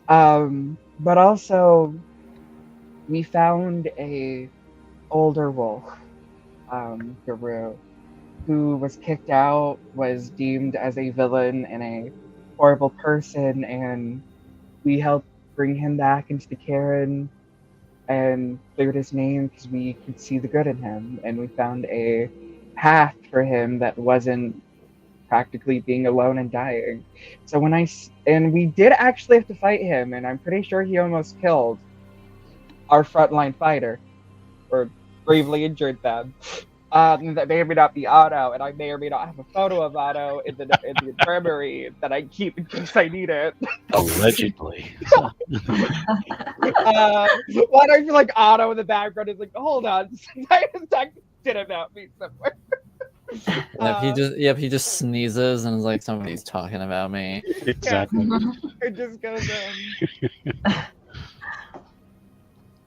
Speaker 4: But also, we found a older wolf, Guru, who was kicked out, was deemed as a villain and a horrible person, and we helped bring him back into the Karen and cleared his name because we could see the good in him, and we found a path for him that wasn't practically being alone and dying. So we did actually have to fight him, and I'm pretty sure he almost killed our frontline fighter, or bravely injured them. That may or may not be Otto, and I may or may not have a photo of Otto in the infirmary that I keep in case I need it.
Speaker 1: Allegedly.
Speaker 4: Why do I feel like Otto in the background is like, hold on, I just did about me somewhere.
Speaker 2: He just sneezes and is like, somebody's talking about me.
Speaker 1: Exactly.
Speaker 4: It just goes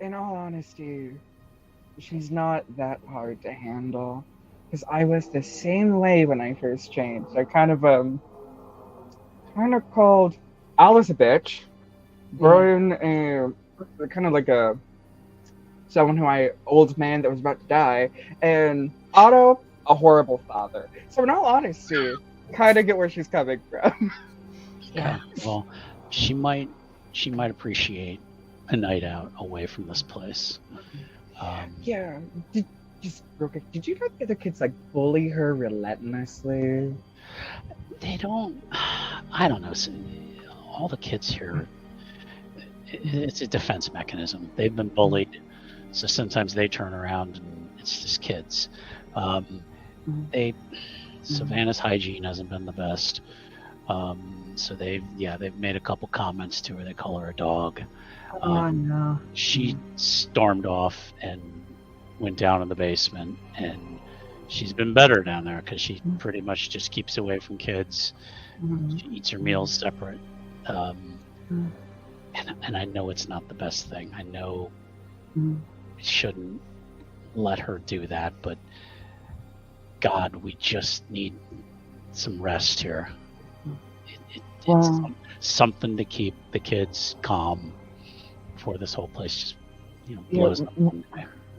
Speaker 4: in all honesty, she's not that hard to handle. Because I was the same way when I first changed. I kind of called Alice a bitch. Brian kind of like old man that was about to die. And Otto, a horrible father. So in all honesty, kind of get where she's coming from.
Speaker 5: Yeah.
Speaker 1: Well, she might appreciate a night out away from this place.
Speaker 4: Yeah. Just real quick, did you know the other kids like bully her relentlessly?
Speaker 1: They don't. I don't know. All the kids here, it's a defense mechanism. They've been bullied, so sometimes they turn around and it's just kids. Savannah's hygiene hasn't been the best. So they've made a couple comments to her. They call her a dog.
Speaker 4: No.
Speaker 1: She stormed off and went down in the basement, and she's been better down there because she pretty much just keeps away from kids. She eats her meals separate. And I know it's not the best thing. I know we shouldn't let her do that, but God, we just need some rest here. It's something to keep the kids calm before this whole place just blows up.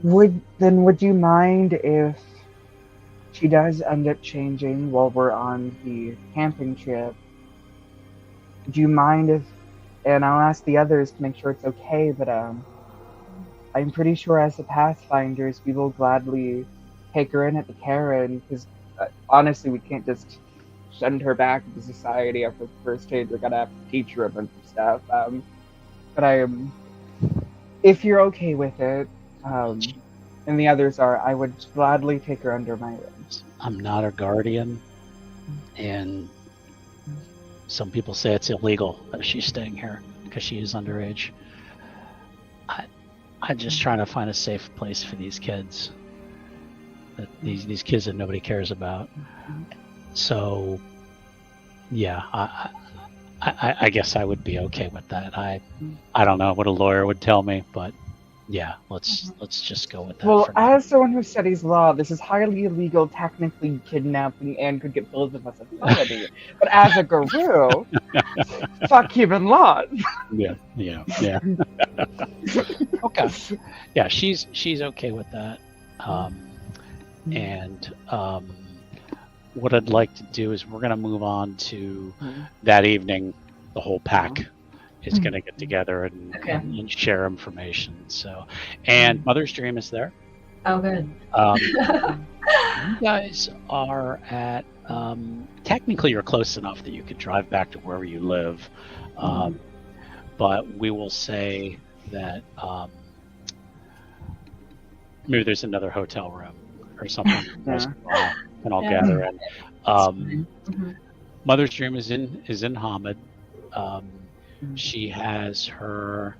Speaker 4: Would you mind if she does end up changing while we're on the camping trip? Do you mind if, and I'll ask the others to make sure it's okay, but I'm pretty sure as the Pathfinders, we will gladly take her in at the Karen, because honestly, we can't just send her back into society after the first change. We're gonna have to teach her a bunch of stuff. But if you're okay with it, and the others are, I would gladly take her under my wings.
Speaker 1: I'm not a guardian, and some people say it's illegal that she's staying here because she is underage. I'm just trying to find a safe place for these kids. That these kids that nobody cares about. So, yeah, I guess I would be okay with that. I don't know what a lawyer would tell me, but Yeah, let's just go with that.
Speaker 4: Well,
Speaker 1: for now.
Speaker 4: as someone who studies law, this is highly illegal, technically kidnapping, and could get filled with accessibility. But as a guru, fuck human laws.
Speaker 1: Yeah. Okay. Yeah, she's okay with that. And what I'd like to do is we're going to move on to that evening. The whole pack is going to get together and share information. So, and Mother's Dream is there.
Speaker 5: Oh, good.
Speaker 1: You guys are at technically you're close enough that you could drive back to wherever you live, but we will say that maybe there's another hotel room or something can all gather in. Mother's Dream is in Hamid. She has her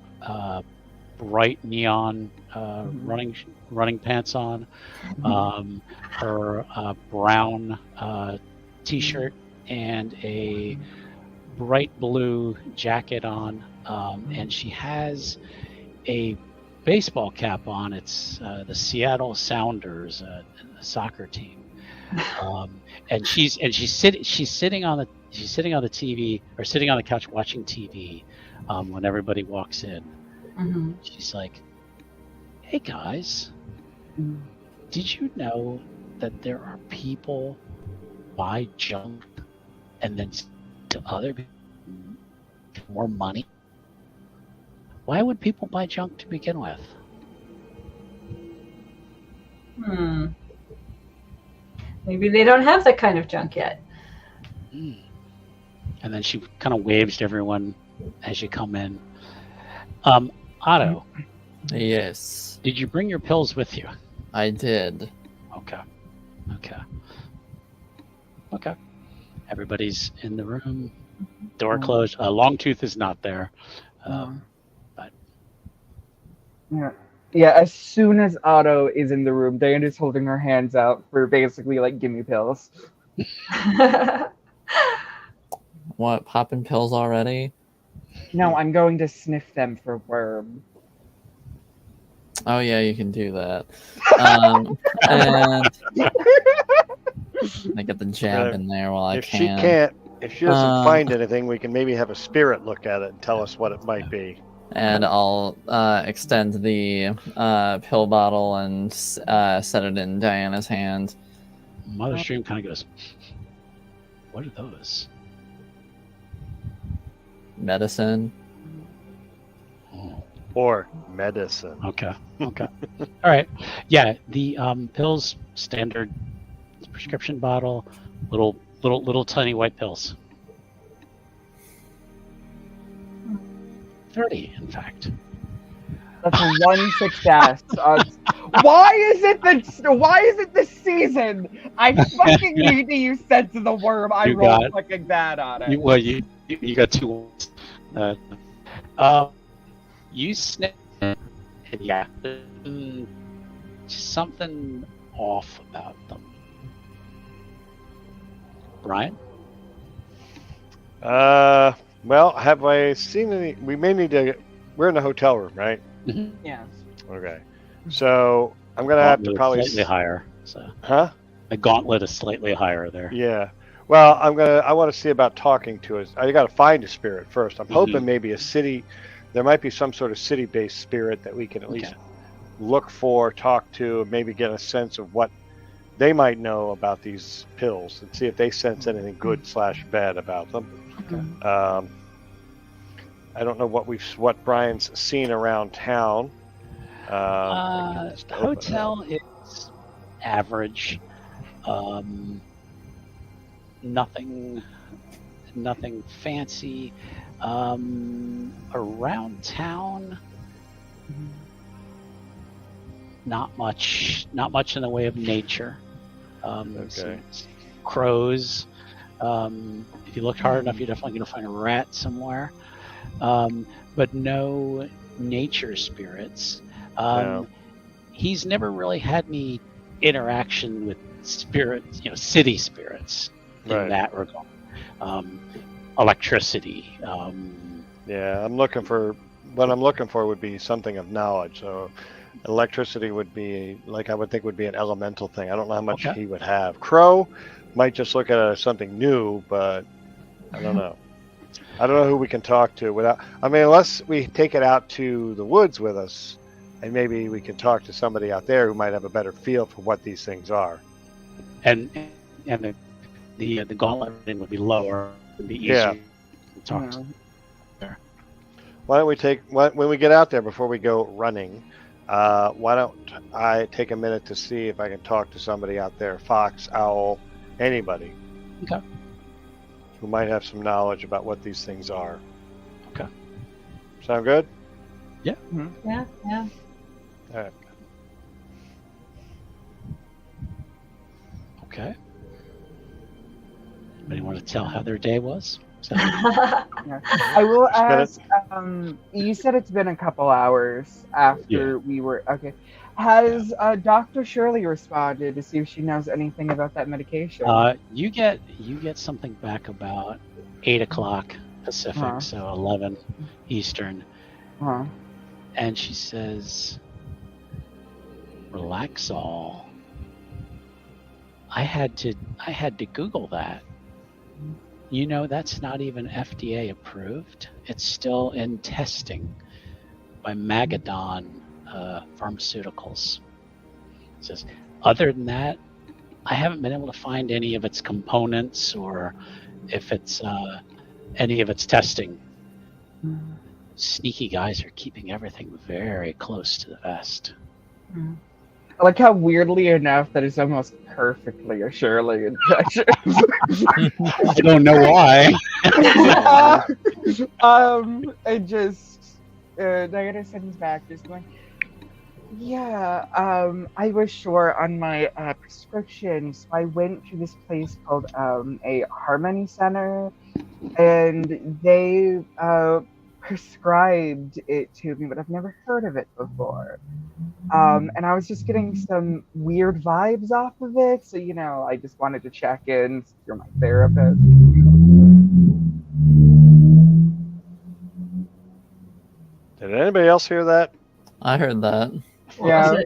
Speaker 1: bright neon running pants on, her brown t-shirt and a bright blue jacket on, and she has a baseball cap on. It's the Seattle Sounders, a soccer team, and she's sitting on the TV or sitting on the couch watching TV when everybody walks in. She's like, "Hey guys, did you know that there are people buy junk and then to other people for more money? Why would people buy junk to begin with?"
Speaker 5: Maybe they don't have that kind of junk yet.
Speaker 1: And then she kind of waves to everyone as you come in. Otto.
Speaker 2: Yes.
Speaker 1: Did you bring your pills with you?
Speaker 2: I did.
Speaker 1: Okay. Everybody's in the room. Door closed. Longtooth is not there. But
Speaker 4: Yeah, as soon as Otto is in the room, Diana's holding her hands out for basically like, give me pills.
Speaker 2: What, popping pills already?
Speaker 4: No, I'm going to sniff them for worm.
Speaker 2: Oh yeah, you can do that. And I get the jab in there while I can.
Speaker 3: If she doesn't find anything, we can maybe have a spirit look at it and tell us what it might be.
Speaker 2: And I'll extend the pill bottle and set it in Diana's hand.
Speaker 1: Mother's Dream kind of goes, "What are those?"
Speaker 2: Medicine.
Speaker 3: Or medicine.
Speaker 1: Okay. All right. Yeah, the pills, standard prescription bottle, little tiny white pills. 30, in fact.
Speaker 4: That's a 1 success. Why is it this season? I fucking need to use Sense of the Worm. I rolled fucking bad on it.
Speaker 1: You got 2 ones. You sniff, and yeah, something off about them. Brian?
Speaker 3: Well, have I seen any? We may need to. We're in the hotel room, right?
Speaker 1: Mm-hmm.
Speaker 4: Yes.
Speaker 3: Okay. So I'm gonna have to probably
Speaker 1: slightly higher. So.
Speaker 3: Huh?
Speaker 1: The gauntlet is slightly higher there.
Speaker 3: Yeah. Well, I want to see about talking to us. I got to find a spirit first. I'm hoping maybe a city. There might be some sort of city-based spirit that we can at least look for, talk to, maybe get a sense of what they might know about these pills and see if they sense anything good / bad about them.
Speaker 1: Okay.
Speaker 3: I don't know what Brian's seen around town.
Speaker 1: Hotel is average. Nothing fancy. Around town, not much in the way of nature. Some crows. If you look hard enough, you're definitely going to find a rat somewhere. But no nature spirits. He's never really had any interaction with spirits, city spirits in that regard. Electricity.
Speaker 3: Yeah, I'm looking for what I'm looking for would be something of knowledge. So electricity would be like I would think would be an elemental thing. I don't know how much
Speaker 1: Okay.
Speaker 3: he would have. Crow might just look at it as something new, but I don't know. I don't know who we can talk to without. I mean, unless we take it out to the woods with us, and maybe we can talk to somebody out there who might have a better feel for what these things are.
Speaker 1: And the gauntlet rating would be lower. It'd be easier to talk to.
Speaker 3: Why don't we take when we get out there before we go running? Why don't I take a minute to see if I can talk to somebody out there, fox, owl, anybody,
Speaker 1: Okay.
Speaker 3: who might have some knowledge about what these things are.
Speaker 1: Okay.
Speaker 3: Sound good?
Speaker 5: Yeah.
Speaker 3: All right.
Speaker 1: Okay. Anybody want to tell how their day was? So,
Speaker 4: I will ask. You said it's been a couple hours after we were okay. Has Dr. Shirley responded to see if she knows anything about that medication?
Speaker 1: you get something back about 8 o'clock Pacific, so 11 Eastern, and she says, "Relaxol. I had to Google that. You know, that's not even FDA approved. It's still in testing by Magadon Pharmaceuticals." It says, other than that, I haven't been able to find any of its components or if it's any of its testing. Sneaky guys are keeping everything very close to the vest.
Speaker 4: I like how weirdly enough that is almost perfectly a Shirley impression.
Speaker 1: I don't know why.
Speaker 4: I just Diana sends back just going, yeah, I was short on my prescription, so I went to this place called a Harmony Center, and they prescribed it to me, but I've never heard of it before. And I was just getting some weird vibes off of it, so I just wanted to check in. Since you're my therapist.
Speaker 3: Did anybody else hear that?
Speaker 2: I heard that.
Speaker 4: Yeah.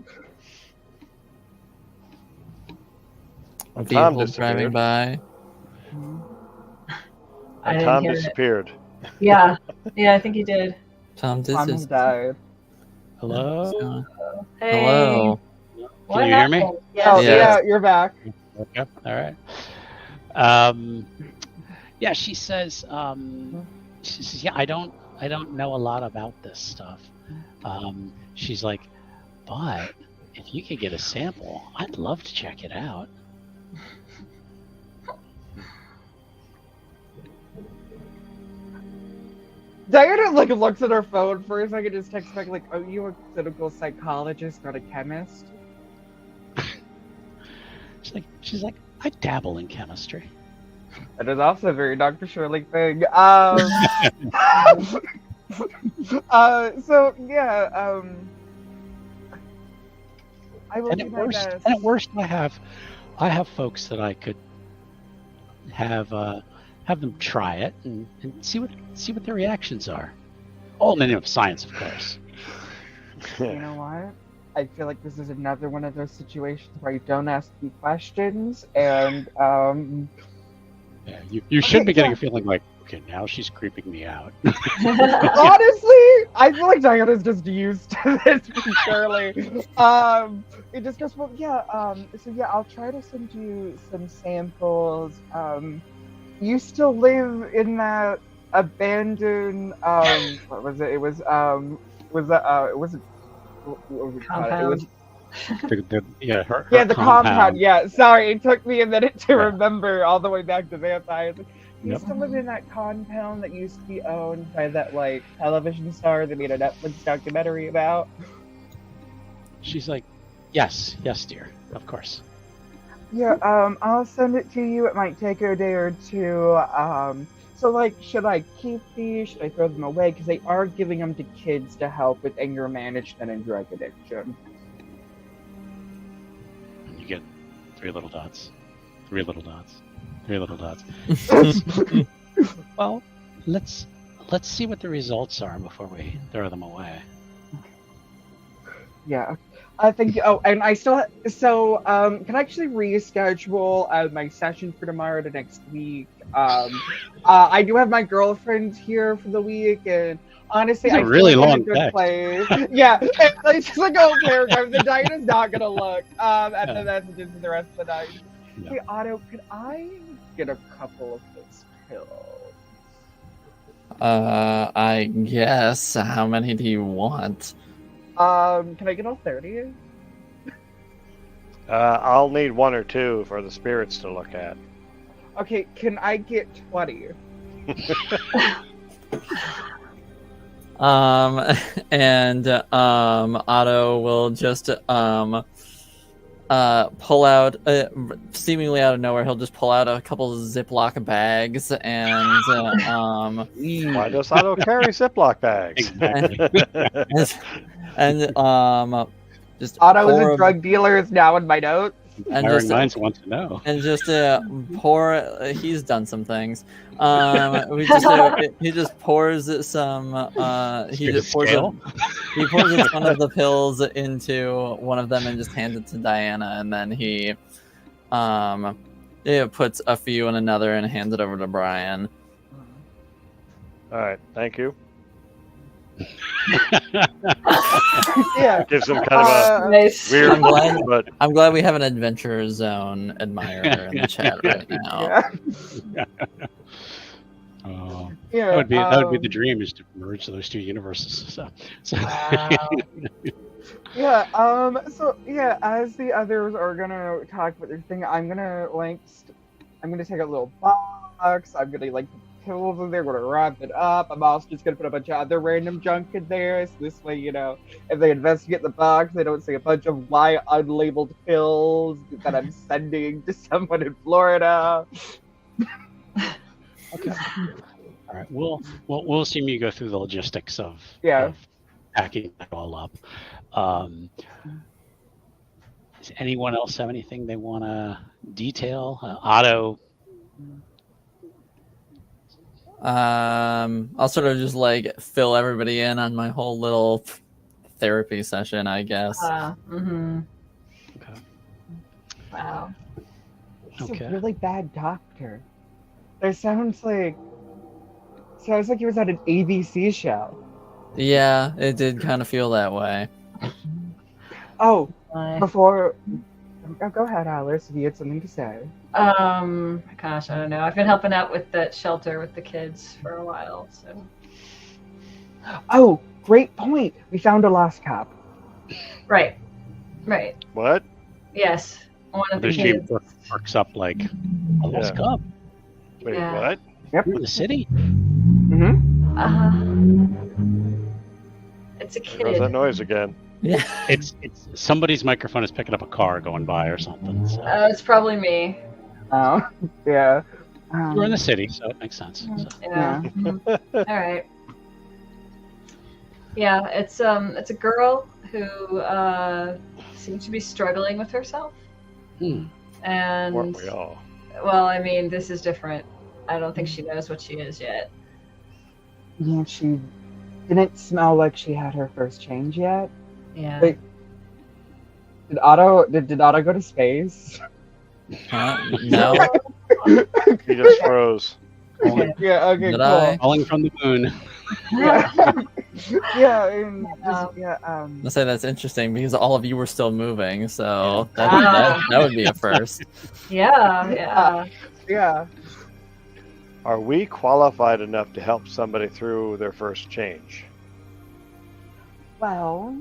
Speaker 3: Tom
Speaker 2: Vehicle
Speaker 3: disappeared.
Speaker 2: driving by.
Speaker 5: I didn't
Speaker 3: Tom
Speaker 5: hear it.
Speaker 3: disappeared.
Speaker 5: Yeah, I think he did.
Speaker 2: Tom did
Speaker 4: Tom
Speaker 2: just.
Speaker 4: died.
Speaker 1: Hello?
Speaker 5: Hey.
Speaker 2: Hello.
Speaker 5: What
Speaker 1: Can you hear me?
Speaker 5: happened?
Speaker 4: Oh,
Speaker 5: Yes.
Speaker 4: yeah, you're back.
Speaker 1: Okay. All right. Yeah, she says, yeah, I don't know a lot about this stuff. She's like, but if you could get a sample, I'd love to check it out.
Speaker 4: Diana looks at her phone for a second, just texts back like, "Are you a clinical psychologist, not a chemist?"
Speaker 1: She's like, I dabble in chemistry.
Speaker 4: That is also a very Dr. Shirley thing. So yeah, I will
Speaker 1: And
Speaker 4: do
Speaker 1: at
Speaker 4: my
Speaker 1: worst,
Speaker 4: best.
Speaker 1: I have folks that I could have them try it and see what their reactions are. All in the name of science, of course.
Speaker 4: You know what? I feel like this is another one of those situations where you don't ask me questions, and
Speaker 1: Yeah, you should be getting
Speaker 4: yeah.
Speaker 1: a feeling like, okay, now she's creeping me out.
Speaker 4: honestly, I feel like Diana's just used to this from Shirley. It just goes, well, yeah. So yeah, I'll try to send you some samples. You still live in that abandoned what was it? It was it wasn't. What was it called? It was
Speaker 1: her
Speaker 4: the compound. Yeah, sorry, it took me a minute to
Speaker 1: Yeah.
Speaker 4: remember all the way back to vampires. You
Speaker 1: Yep.
Speaker 4: still live in that compound that used to be owned by that television star they made a Netflix documentary about.
Speaker 1: She's like, yes, dear, of course.
Speaker 4: Yeah, I'll send it to you. It might take a day or two. So should I keep these? Should I throw them away? Because they are giving them to kids to help with anger management and drug addiction.
Speaker 1: And you get 3 little dots. 3 little dots. 3 little dots. Well, let's let's see what the results are before we throw them away.
Speaker 4: Yeah. I think. Oh, and I still. So, can I actually reschedule my session for tomorrow to next week? I do have my girlfriend here for the week, and honestly,
Speaker 1: It's a
Speaker 4: I feel
Speaker 1: really
Speaker 4: like I'm in
Speaker 1: long
Speaker 4: a good
Speaker 1: text.
Speaker 4: place. Yeah, it's just like a whole paragraph. The Diana's not gonna look at the messages for the rest of the night.
Speaker 1: Yeah.
Speaker 4: Hey, Otto, could I get a couple of those pills?
Speaker 2: I guess. How many do you want?
Speaker 4: Can I get all 30?
Speaker 3: I'll need 1 or 2 for the spirits to look at.
Speaker 4: Okay, can I get 20?
Speaker 2: Otto will just pull out, seemingly out of nowhere, he'll just pull out a couple of Ziploc bags and
Speaker 3: Why does Otto carry Ziploc bags?
Speaker 2: and just
Speaker 4: Otto is
Speaker 2: pour
Speaker 4: a drug dealer is now in my notes.
Speaker 2: and
Speaker 1: Iron
Speaker 2: just
Speaker 1: Minds want to know.
Speaker 2: and just pour. He's done some things. He just pours some. He just pours
Speaker 1: Scale?
Speaker 2: he pours one of the pills into one of them and just hands it to Diana, and then he puts a few in another and hands it over to Brian.
Speaker 3: All right, thank you.
Speaker 4: Yeah.
Speaker 3: Gives him kind of a
Speaker 5: Nice.
Speaker 3: weird
Speaker 2: I'm glad-
Speaker 3: look, but
Speaker 2: I'm glad we have an Adventure Zone admirer in the chat right now.
Speaker 4: Yeah.
Speaker 1: Oh,
Speaker 4: Yeah.
Speaker 1: that would be the dream, is to merge those two universes. So
Speaker 5: Wow.
Speaker 4: Yeah. So yeah, as the others are gonna talk about their thing, I'm gonna take a little box. I'm gonna put pills in there. We're gonna wrap it up. I'm also just gonna put a bunch of other random junk in there, so this way, if they investigate the box, they don't see a bunch of unlabeled pills that I'm sending to someone in Florida.
Speaker 1: okay. All right. We'll assume you go through the logistics of
Speaker 4: Yeah.
Speaker 1: packing it all up. Does anyone else have anything they want to detail? Otto.
Speaker 2: I'll sort of just fill everybody in on my whole little therapy session, I guess.
Speaker 5: Mm-hmm.
Speaker 1: Okay.
Speaker 5: Wow.
Speaker 4: He's
Speaker 1: Okay.
Speaker 4: a really bad doctor. It sounds like he was at an ABC show.
Speaker 2: Yeah, it did kind of feel that way.
Speaker 4: Oh,
Speaker 5: Bye.
Speaker 4: before. Oh, go ahead, Alice, if you had something to say.
Speaker 5: Gosh, I don't know. I've been helping out with that shelter with the kids for a while, so.
Speaker 4: Oh, great point. We found a lost cop.
Speaker 5: Right.
Speaker 3: what?
Speaker 5: Yes. One of the
Speaker 1: This team
Speaker 5: kids.
Speaker 1: works up like a lost
Speaker 3: Yeah.
Speaker 1: cub.
Speaker 3: Wait,
Speaker 5: Yeah.
Speaker 3: what?
Speaker 1: You're in the city.
Speaker 4: Mm-hmm.
Speaker 5: It's a
Speaker 3: There goes that
Speaker 5: kid.
Speaker 3: noise again.
Speaker 2: Yeah.
Speaker 1: It's somebody's microphone is picking up a car going by or something. So.
Speaker 5: It's probably me.
Speaker 4: Oh, yeah.
Speaker 1: We're in the city, so it makes sense. So.
Speaker 5: Yeah. All right. Yeah, it's a girl who seems to be struggling with herself, and
Speaker 3: Weren't we all?
Speaker 5: well, I mean, this is different. I don't think she knows what she is yet.
Speaker 4: Yeah, she didn't smell like she had her first change yet.
Speaker 5: Yeah.
Speaker 4: Wait. Did Otto go to space?
Speaker 2: No.
Speaker 3: He just froze.
Speaker 4: Yeah, okay,
Speaker 2: Did
Speaker 4: cool.
Speaker 2: I?
Speaker 1: Falling from the moon.
Speaker 4: Yeah. Yeah,
Speaker 2: I'll say that's interesting because all of you were still moving, so
Speaker 5: Wow.
Speaker 2: that would be a first.
Speaker 5: Yeah.
Speaker 4: yeah.
Speaker 3: Are we qualified enough to help somebody through their first change?
Speaker 4: Well,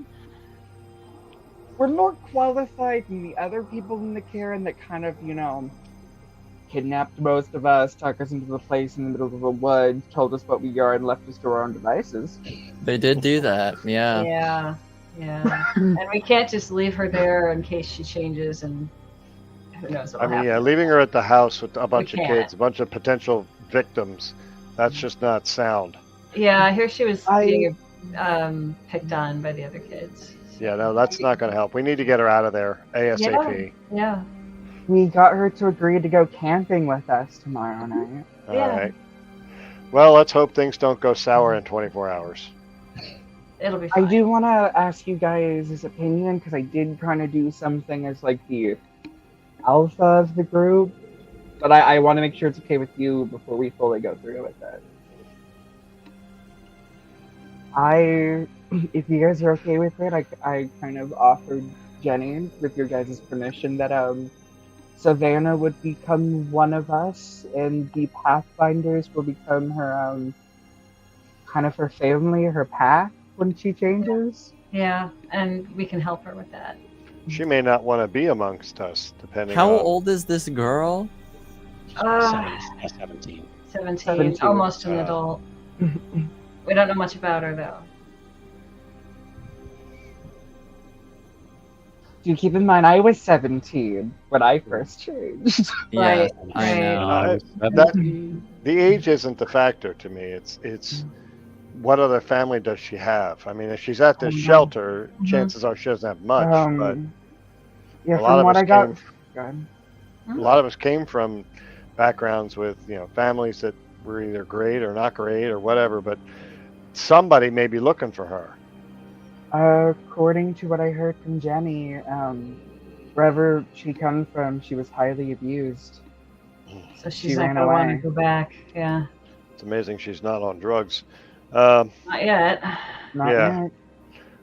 Speaker 4: we're more qualified than the other people in the Karen that kind of, kidnapped most of us, took us into the place in the middle of the woods, told us what we are, and left us to our own devices.
Speaker 2: They did do that, yeah.
Speaker 5: Yeah. And we can't just leave her there in case she changes, and who knows what
Speaker 3: I
Speaker 5: will
Speaker 3: mean,
Speaker 5: happen.
Speaker 3: yeah, leaving her at the house with a bunch of
Speaker 5: can't.
Speaker 3: kids, a bunch of potential victims, that's just not sound.
Speaker 5: Yeah, I hear she was
Speaker 4: I-
Speaker 5: being picked on by the other kids.
Speaker 3: Yeah, no, that's not going to help. We need to get her out of there ASAP.
Speaker 5: Yeah.
Speaker 4: We got her to agree to go camping with us tomorrow night.
Speaker 3: All
Speaker 5: Yeah.
Speaker 3: right. Well, let's hope things don't go sour in 24 hours.
Speaker 5: It'll be
Speaker 4: I
Speaker 5: fine.
Speaker 4: do want to ask you guys' opinion because I did kind of do something as like the alpha of the group, but I want to make sure it's okay with you before we fully go through with it. If you guys are okay with it, I kind of offered Jenny, with your guys' permission, that Savannah would become one of us, and the Pathfinders will become her kind of her family, her path when she changes.
Speaker 5: Yeah, and we can help her with that.
Speaker 3: She may not want to be amongst us, depending
Speaker 2: How
Speaker 3: on...
Speaker 2: old is this girl?
Speaker 1: 17.
Speaker 5: 17, almost an adult. We don't know much about her though.
Speaker 4: Do keep in mind, I was 17 when I first changed.
Speaker 2: Yes,
Speaker 5: Right,
Speaker 2: I
Speaker 5: right.
Speaker 2: know.
Speaker 3: The age isn't the factor to me. It's what other family does she have? I mean, if she's at this shelter, chances are she doesn't have much. But
Speaker 4: yeah,
Speaker 3: a lot
Speaker 4: from
Speaker 3: of
Speaker 4: what
Speaker 3: us
Speaker 4: I got,
Speaker 3: a lot of us came from backgrounds with families that were either great or not great or whatever. But somebody may be looking for her.
Speaker 4: according to what I heard from Jenny, wherever she comes from, she was highly abused.
Speaker 5: So
Speaker 4: She
Speaker 5: she's not
Speaker 4: ran
Speaker 5: gonna want to
Speaker 4: away.
Speaker 5: go back. Yeah,
Speaker 3: It's amazing she's not on drugs.
Speaker 5: not yet.
Speaker 4: Not
Speaker 3: Yeah.
Speaker 4: yet.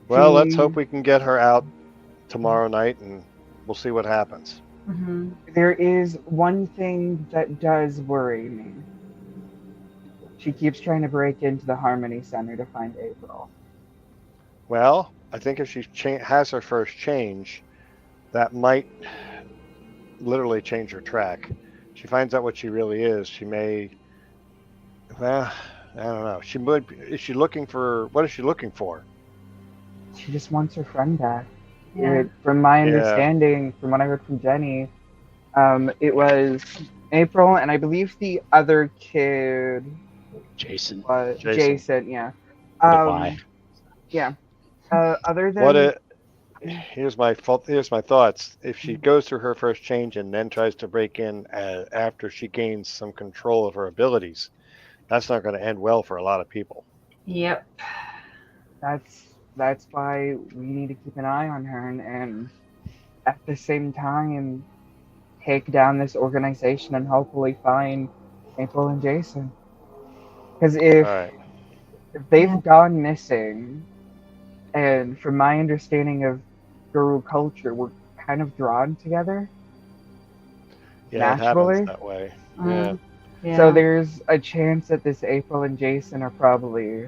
Speaker 3: Well, let's
Speaker 4: She-
Speaker 3: hope we can get her out tomorrow night, and we'll see what happens.
Speaker 5: Hmm.
Speaker 4: There is one thing that does worry me. She keeps trying to break into the Harmony Center to find April.
Speaker 3: Well, I think if she has her first change, that might literally change her track. She finds out what she really is. She may, well, I don't know. She would. Is she looking for? What is she looking for?
Speaker 4: She just wants her friend back.
Speaker 5: Yeah.
Speaker 4: From my understanding, from what I heard from Jenny, it was April, and I believe the other kid
Speaker 1: Jason.
Speaker 4: was
Speaker 3: Jason.
Speaker 4: Jason. Yeah.
Speaker 1: Why?
Speaker 4: Yeah. Other than
Speaker 3: What it? Here's my thoughts. If she goes through her first change and then tries to break in after she gains some control of her abilities, that's not going to end well for a lot of people.
Speaker 5: Yep.
Speaker 4: that's why we need to keep an eye on her, and at the same time take down this organization and hopefully find April and Jason. Because if
Speaker 3: All right.
Speaker 4: they've gone missing, and from my understanding of Guru culture, we're kind of drawn together.
Speaker 3: Yeah, it
Speaker 4: Naturally.
Speaker 3: happens that way. Yeah.
Speaker 5: Mhm. Yeah.
Speaker 4: So there's a chance that this April and Jason are probably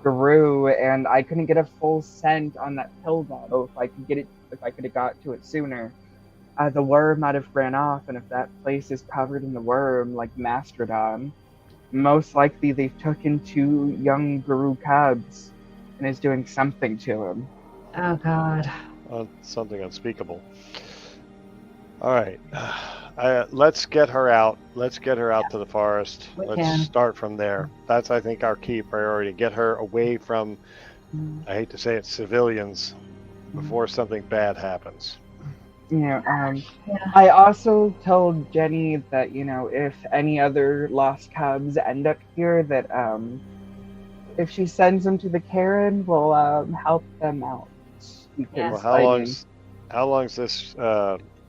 Speaker 4: Guru, and I couldn't get a full scent on that pill bottle. If I could have got to it sooner, the worm might have ran off, and if that place is covered in the worm like Mastodon, most likely they've taken 2 young Guru cubs and is doing something to him.
Speaker 5: Oh God.
Speaker 3: Something unspeakable. All right. Let's get her out. Let's get her out to the forest.
Speaker 5: We
Speaker 3: Let's
Speaker 5: can.
Speaker 3: start from there. That's, I think, our key priority. Get her away from,
Speaker 5: Mhm.
Speaker 3: I hate to say it, civilians before something bad happens.
Speaker 4: Yeah.
Speaker 5: Yeah.
Speaker 4: I also told Jenny that, if any other lost cubs end up here, that if she sends them to the Karen, we'll help them out. Because,
Speaker 5: Yeah.
Speaker 3: Well, how long's this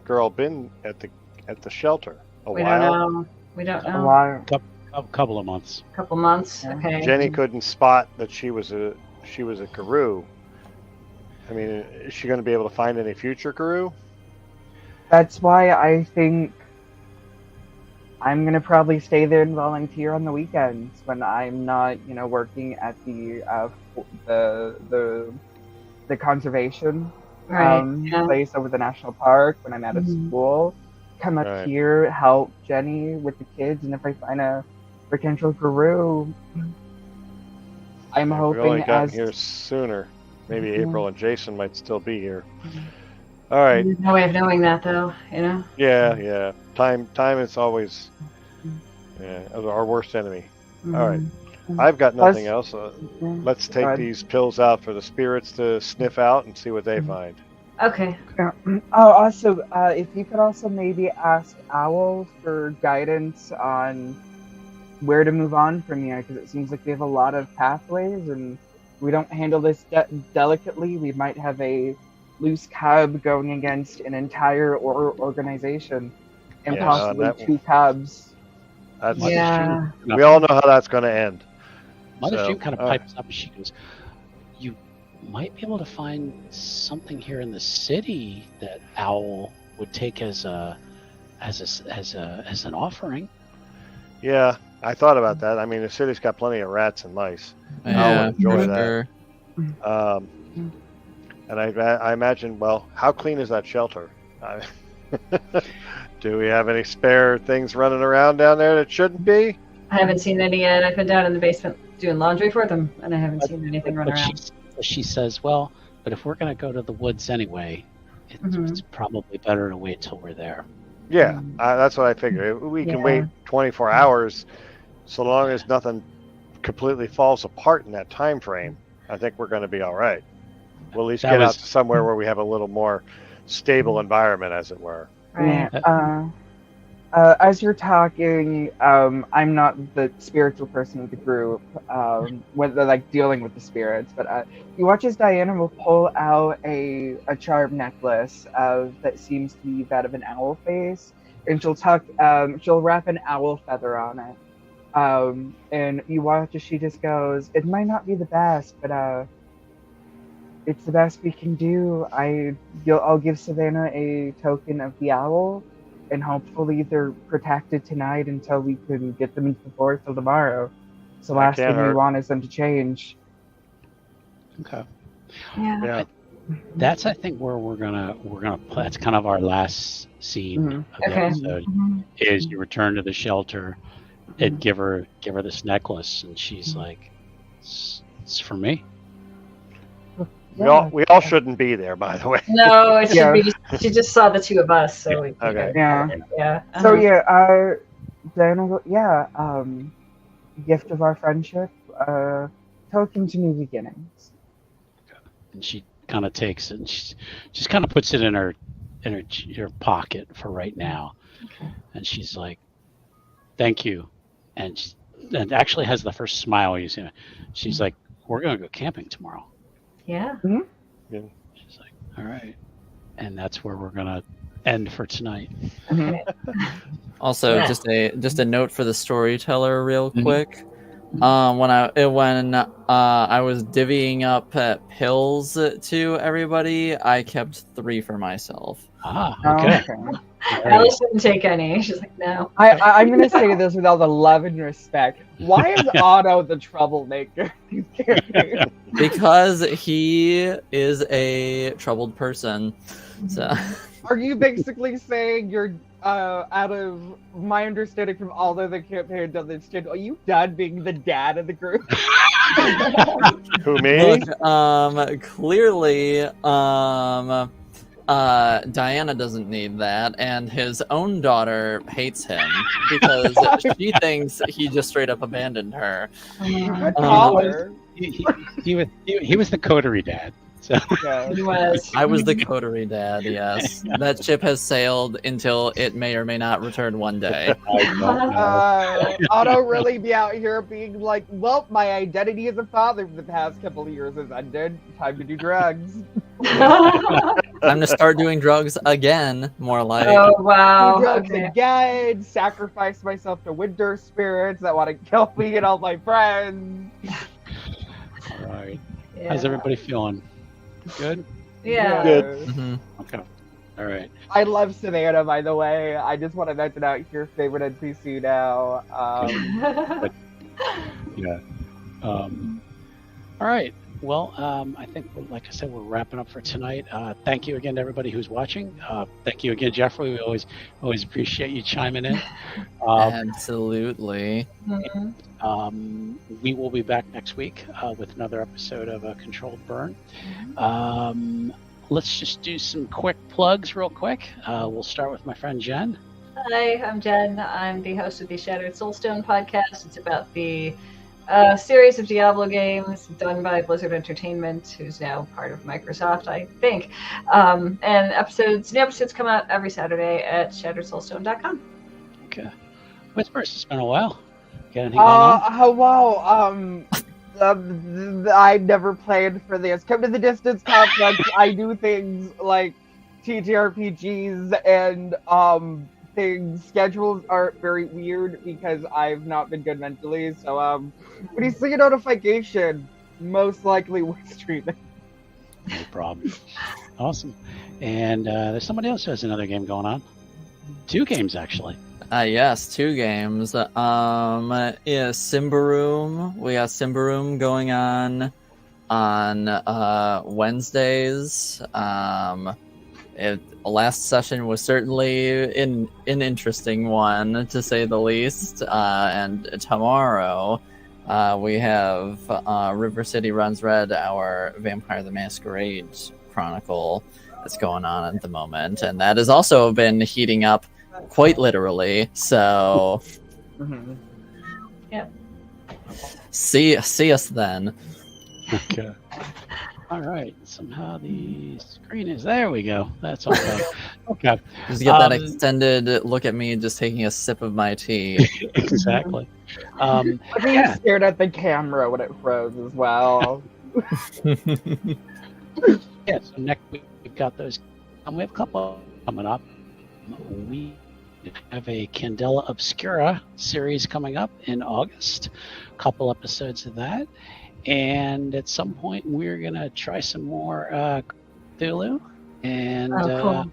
Speaker 3: girl been at the shelter? A
Speaker 5: We
Speaker 3: while.
Speaker 5: don't know. We don't
Speaker 4: a
Speaker 5: know.
Speaker 4: while.
Speaker 1: A couple of months.
Speaker 5: Couple months.
Speaker 4: Yeah.
Speaker 5: Okay.
Speaker 3: Jenny couldn't spot that she was a Guru. I mean, is she going to be able to find any future Guru?
Speaker 4: That's why I think I'm gonna probably stay there and volunteer on the weekends when I'm not, working at the conservation
Speaker 5: Right. Yeah.
Speaker 4: place over the national park when I'm out of
Speaker 5: Mhm.
Speaker 4: school. Come up
Speaker 3: Right.
Speaker 4: here, help Jenny with the kids, and if I find a potential Guru, I'm
Speaker 3: If we only
Speaker 4: hoping
Speaker 3: gotten
Speaker 4: as
Speaker 3: here sooner, maybe
Speaker 4: Mhm.
Speaker 3: April and Jason might still be here. All right.
Speaker 5: There's no way of knowing that though.
Speaker 3: Yeah. Time is always our worst enemy. All right. I've got
Speaker 4: Plus-
Speaker 3: nothing else.
Speaker 4: Yeah.
Speaker 3: Let's
Speaker 4: Go
Speaker 3: take
Speaker 4: ahead.
Speaker 3: these pills out for the spirits to sniff out and see what they find.
Speaker 5: Okay.
Speaker 4: Yeah. Oh, also, if you could also maybe ask Owl for guidance on where to move on from here, because it seems like we have a lot of pathways, and we don't handle this delicately, we might have a loose cub going against an entire organization, and possibly two cubs.
Speaker 5: Yeah.
Speaker 3: We all know how that's going to end.
Speaker 1: Mother Stream kind of pipes up. She goes, "You might be able to find something here in the city that Owl would take as an offering."
Speaker 3: Yeah, I thought about that. I mean, the city's got plenty of rats and mice.
Speaker 2: Yeah,
Speaker 3: I'll enjoy that.
Speaker 2: sure.
Speaker 3: And I imagine, well, how clean is that shelter? Do we have any spare things running around down there that shouldn't be?
Speaker 5: I haven't seen any yet. I've been down in the basement doing laundry for them, and I haven't seen anything run around.
Speaker 1: She says, well, but if we're going to go to the woods anyway, it's probably better to wait till we're there.
Speaker 3: Yeah, that's what I figured. We can wait 24 hours, so long as nothing completely falls apart in that time frame. I think we're going to be all right. We'll at least get out to somewhere where we have a little more stable environment, as it were.
Speaker 5: Right.
Speaker 4: As you're talking, I'm not the spiritual person of the group, when they're like dealing with the spirits, but you watch as Diana will pull out a charm necklace that seems to be that of an owl face, and she'll wrap an owl feather on it. And you watch as she just goes, "It might not be the best, but it's the best we can do. I'll give Savannah a token of the owl, and hopefully they're protected tonight until we can get them into the forest till tomorrow. So the last thing we want is them to change."
Speaker 1: Okay.
Speaker 5: Yeah.
Speaker 1: That's, I think, where we're gonna that's kind of our last scene of the episode. Is you return to the shelter and give her this necklace, and she's like, it's for me.
Speaker 3: We all shouldn't be there, by the way.
Speaker 5: No, it should be. She just saw the two of us, so
Speaker 3: okay.
Speaker 4: Yeah. So Diana, gift of our friendship, token to new beginnings.
Speaker 1: And she kind of takes it and she just kind of puts it in her pocket for right now.
Speaker 5: Okay.
Speaker 1: And she's like, "Thank you," and actually has the first smile you see. She's like, "We're gonna go camping tomorrow."
Speaker 5: Yeah.
Speaker 3: Yeah.
Speaker 1: She's like, "All right," and that's where we're gonna end for tonight.
Speaker 2: Also, just a note for the storyteller, real quick. When I was divvying up pills to everybody, I kept 3 for myself.
Speaker 1: Okay.
Speaker 5: Alice didn't take any. She's like, no.
Speaker 4: I'm going to say this with all the love and respect. Why is Otto the troublemaker?
Speaker 2: Because he is a troubled person. So.
Speaker 4: Are you basically saying you're, out of my understanding from all of the campaigns on this channel, are you done being the dad of the group?
Speaker 3: Who, me?
Speaker 2: Look, clearly, Diana doesn't need that, and his own daughter hates him because she thinks he just straight up abandoned her.
Speaker 1: He was the coterie dad. So.
Speaker 5: He was.
Speaker 2: I was the coterie dad, yes. That ship has sailed until it may or may not return one day.
Speaker 4: Otto really be out here being like, well, my identity as a father for the past couple of years has ended. Time to do drugs.
Speaker 2: Time to start doing drugs again, more like.
Speaker 5: Oh, wow.
Speaker 4: Do drugs again, sacrifice myself to winter spirits that want to kill me and all my friends.
Speaker 1: All right. Yeah. How's everybody feeling? Good?
Speaker 5: Yeah.
Speaker 3: Good.
Speaker 2: Mm-hmm.
Speaker 1: Okay. All right.
Speaker 4: I love Savannah, by the way. I just want to mention out your favorite NPC now.
Speaker 1: Yeah. All right. Well, I think, like I said, we're wrapping up for tonight. Thank you again to everybody who's watching. Thank you again, Jeffrey. We always appreciate you chiming in.
Speaker 2: Absolutely.
Speaker 1: We will be back next week with another episode of Controlled Burn. Let's just do some quick plugs real quick. We'll start with my friend Jen.
Speaker 5: Hi, I'm Jen. I'm the host of the Shattered Soulstone podcast. It's about the series of Diablo games done by Blizzard Entertainment, who's now part of Microsoft, I think. And new episodes come out every Saturday at shatteredsoulstone.com.
Speaker 1: Okay. Whispers, it's been a while. Got anything going on?
Speaker 4: Oh wow. I never planned for this. Come to the Distance Complex. I do things like TTRPGs and things. Schedules are very weird because I've not been good mentally. So when you see a notification, most likely we're streaming.
Speaker 1: No problem. Awesome. And there's somebody else who has another game going on. 2 games, actually.
Speaker 2: Yes, 2 games. Yeah, Simbaroom. We got Simbaroom going on Wednesdays. Last session was certainly an interesting one, to say the least. And tomorrow, we have River City Runs Red, our Vampire the Masquerade Chronicle that's going on at the moment. And that has also been heating up quite literally. So,
Speaker 5: Yep.
Speaker 2: see us then.
Speaker 1: Okay. All right. Somehow the screen is there. We go. That's okay. Okay.
Speaker 2: Just get that extended look at me just taking a sip of my tea.
Speaker 1: Exactly.
Speaker 4: I being stared at the camera when it froze as well.
Speaker 1: Yeah. So next week we've got those. We have a couple coming up. We have a Candela Obscura series coming up in August. A couple episodes of that. And at some point, we're going to try some more Cthulhu. And
Speaker 5: Cool.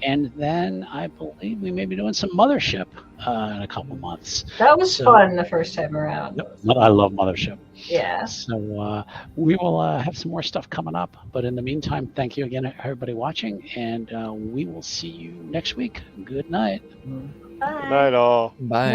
Speaker 1: and then I believe we may be doing some Mothership in a couple months.
Speaker 5: That was fun the first time around.
Speaker 1: I love Mothership.
Speaker 5: Yeah.
Speaker 1: So we will have some more stuff coming up. But in the meantime, thank you again, everybody watching. And we will see you next week. Good night.
Speaker 5: Bye.
Speaker 3: Good night, all.
Speaker 2: Bye.